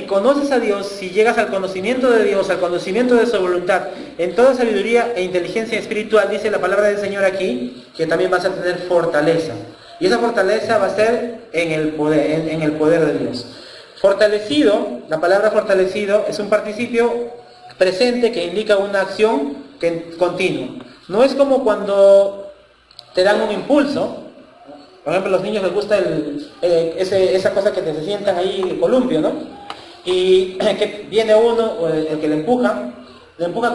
conoces a Dios, si llegas al conocimiento de Dios, al conocimiento de su voluntad, en toda sabiduría e inteligencia espiritual, dice la palabra del Señor aquí, que también vas a tener fortaleza. Y esa fortaleza va a ser en el poder de Dios. Fortalecido, la palabra fortalecido es un participio presente que indica una acción continua. No es como cuando te dan un impulso. Por ejemplo, a los niños les gusta esa cosa que se sientan ahí, el columpio, ¿no? Y que viene uno, o el que le empuja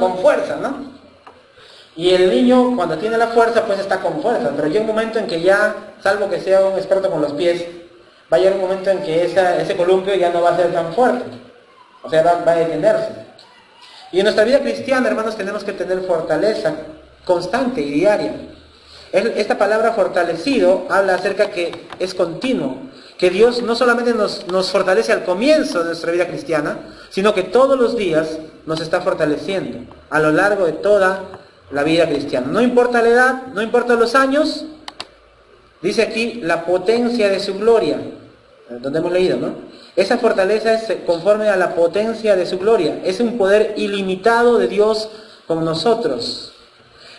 con fuerza, ¿no? Y el niño, cuando tiene la fuerza, pues está con fuerza. Pero llega un momento en que ya, salvo que sea un experto con los pies, va a llegar un momento en que ese columpio ya no va a ser tan fuerte. O sea, va a detenerse. Y en nuestra vida cristiana, hermanos, tenemos que tener fortaleza constante y diaria. Esta palabra fortalecido habla acerca que es continuo, que Dios no solamente nos fortalece al comienzo de nuestra vida cristiana, sino que todos los días nos está fortaleciendo a lo largo de toda la vida cristiana. No importa la edad, no importa los años, dice aquí la potencia de su gloria, donde hemos leído, ¿no? Esa fortaleza es conforme a la potencia de su gloria, es un poder ilimitado de Dios con nosotros.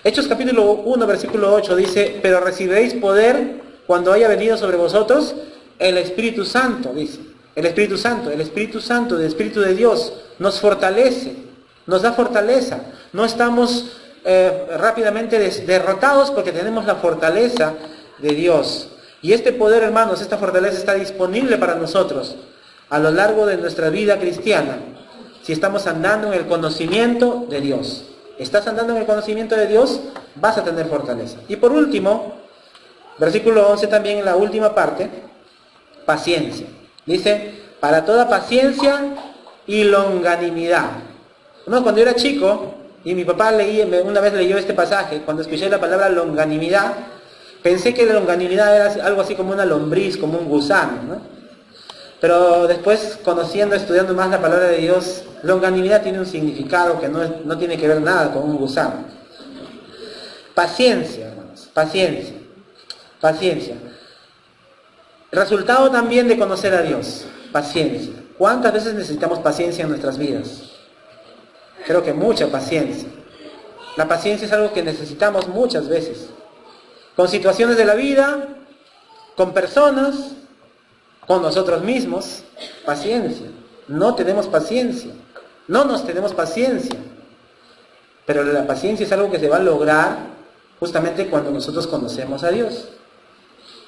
Hechos capítulo 1, versículo 8 dice, pero recibiréis poder cuando haya venido sobre vosotros el Espíritu Santo, dice. El Espíritu Santo, el Espíritu de Dios nos fortalece, nos da fortaleza. No estamos rápidamente derrotados porque tenemos la fortaleza de Dios. Y este poder, hermanos, esta fortaleza está disponible para nosotros a lo largo de nuestra vida cristiana, si estamos andando en el conocimiento de Dios. ¿Estás andando en el conocimiento de Dios? Vas a tener fortaleza. Y por último, versículo 11 también en la última parte, paciencia. Dice, para toda paciencia y longanimidad. Bueno, cuando yo era chico, y mi papá una vez leyó este pasaje, cuando escuché la palabra longanimidad, pensé que la longanimidad era algo así como una lombriz, como un gusano, ¿no? Pero después, conociendo, estudiando más la palabra de Dios, longanimidad tiene un significado que no tiene que ver nada con un gusano. Paciencia, hermanos, paciencia, paciencia. Resultado también de conocer a Dios, paciencia. ¿Cuántas veces necesitamos paciencia en nuestras vidas? Creo que mucha paciencia. La paciencia es algo que necesitamos muchas veces. Con situaciones de la vida, con personas, con nosotros mismos, paciencia. No tenemos paciencia. No nos tenemos paciencia. Pero la paciencia es algo que se va a lograr justamente cuando nosotros conocemos a Dios.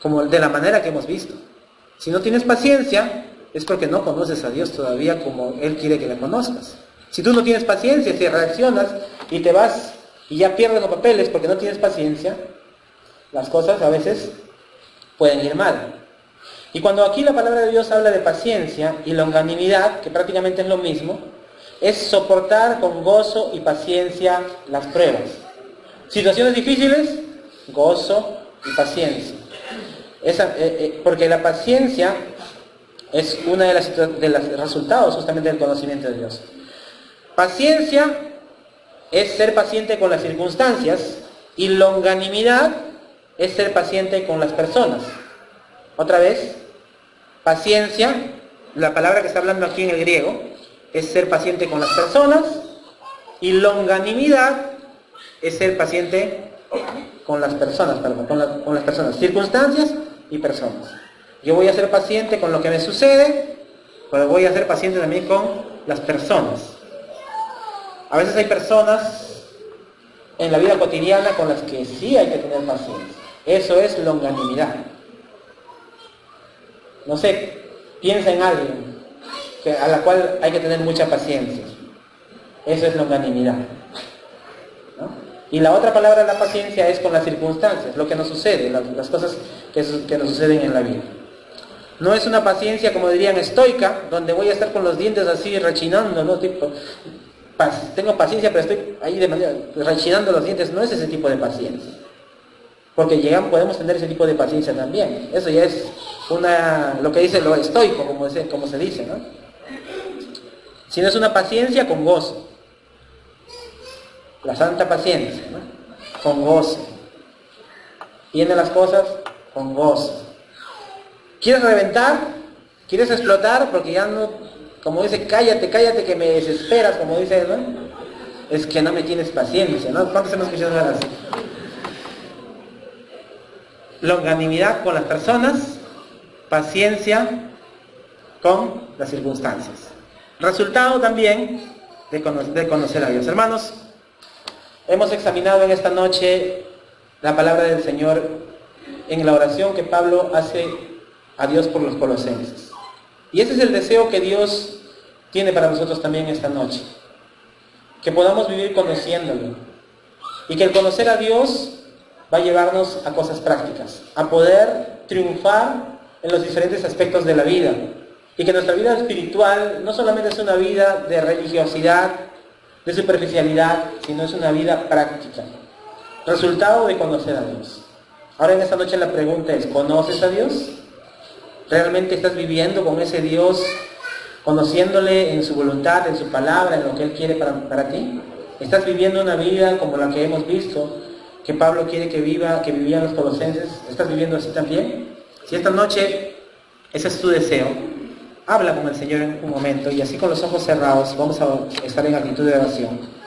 Como de la manera que hemos visto. Si no tienes paciencia, es porque no conoces a Dios todavía como Él quiere que le conozcas. Si tú no tienes paciencia, si reaccionas y te vas y ya pierdes los papeles porque no tienes paciencia, las cosas a veces pueden ir mal. Y cuando aquí la palabra de Dios habla de paciencia y longanimidad, que prácticamente es lo mismo, es soportar con gozo y paciencia las pruebas. Situaciones difíciles, gozo y paciencia. Porque la paciencia es uno de los resultados justamente del conocimiento de Dios. Paciencia es ser paciente con las circunstancias y longanimidad es ser paciente con las personas. Otra vez, paciencia, la palabra que está hablando aquí en el griego, es ser paciente con las personas y longanimidad es ser paciente con las personas, con las personas, circunstancias y personas. Yo voy a ser paciente con lo que me sucede, pero voy a ser paciente también con las personas. A veces hay personas en la vida cotidiana con las que sí hay que tener paciencia. Eso es longanimidad. No sé, piensa en alguien a la cual hay que tener mucha paciencia. Eso es longanimidad, ¿no? Y la otra palabra de la paciencia es con las circunstancias, lo que nos sucede, las cosas que nos suceden en la vida. No es una paciencia, como dirían, estoica, donde voy a estar con los dientes así rechinando, ¿no? Tengo paciencia, pero estoy ahí de manera rechinando los dientes. No es ese tipo de paciencia. Porque podemos tener ese tipo de paciencia también. Eso ya es lo que dice lo estoico, como se dice, ¿no? Sino es una paciencia con gozo. La santa paciencia, ¿no? Con gozo. Vienen las cosas con gozo. ¿Quieres reventar? ¿Quieres explotar? Porque ya no, como dice, cállate que me desesperas, como dice, ¿no? Es que no me tienes paciencia, ¿no? ¿Cuántos hemos escuchado así? Longanimidad con las personas, paciencia con las circunstancias. Resultado también de conocer a Dios. Hermanos, hemos examinado en esta noche la palabra del Señor en la oración que Pablo hace a Dios por los colosenses. Y ese es el deseo que Dios tiene para nosotros también esta noche. Que podamos vivir conociéndolo. Y que el conocer a Dios va a llevarnos a cosas prácticas, a poder triunfar en los diferentes aspectos de la vida. Y que nuestra vida espiritual no solamente es una vida de religiosidad, de superficialidad, sino es una vida práctica. Resultado de conocer a Dios. Ahora en esta noche la pregunta es, ¿conoces a Dios? ¿Realmente estás viviendo con ese Dios, conociéndole en su voluntad, en su palabra, en lo que Él quiere para ti? ¿Estás viviendo una vida como la que hemos visto, que Pablo quiere que vivían los colosenses? ¿Estás viviendo así también? Si esta noche ese es tu deseo, habla con el Señor en un momento y así con los ojos cerrados vamos a estar en actitud de oración.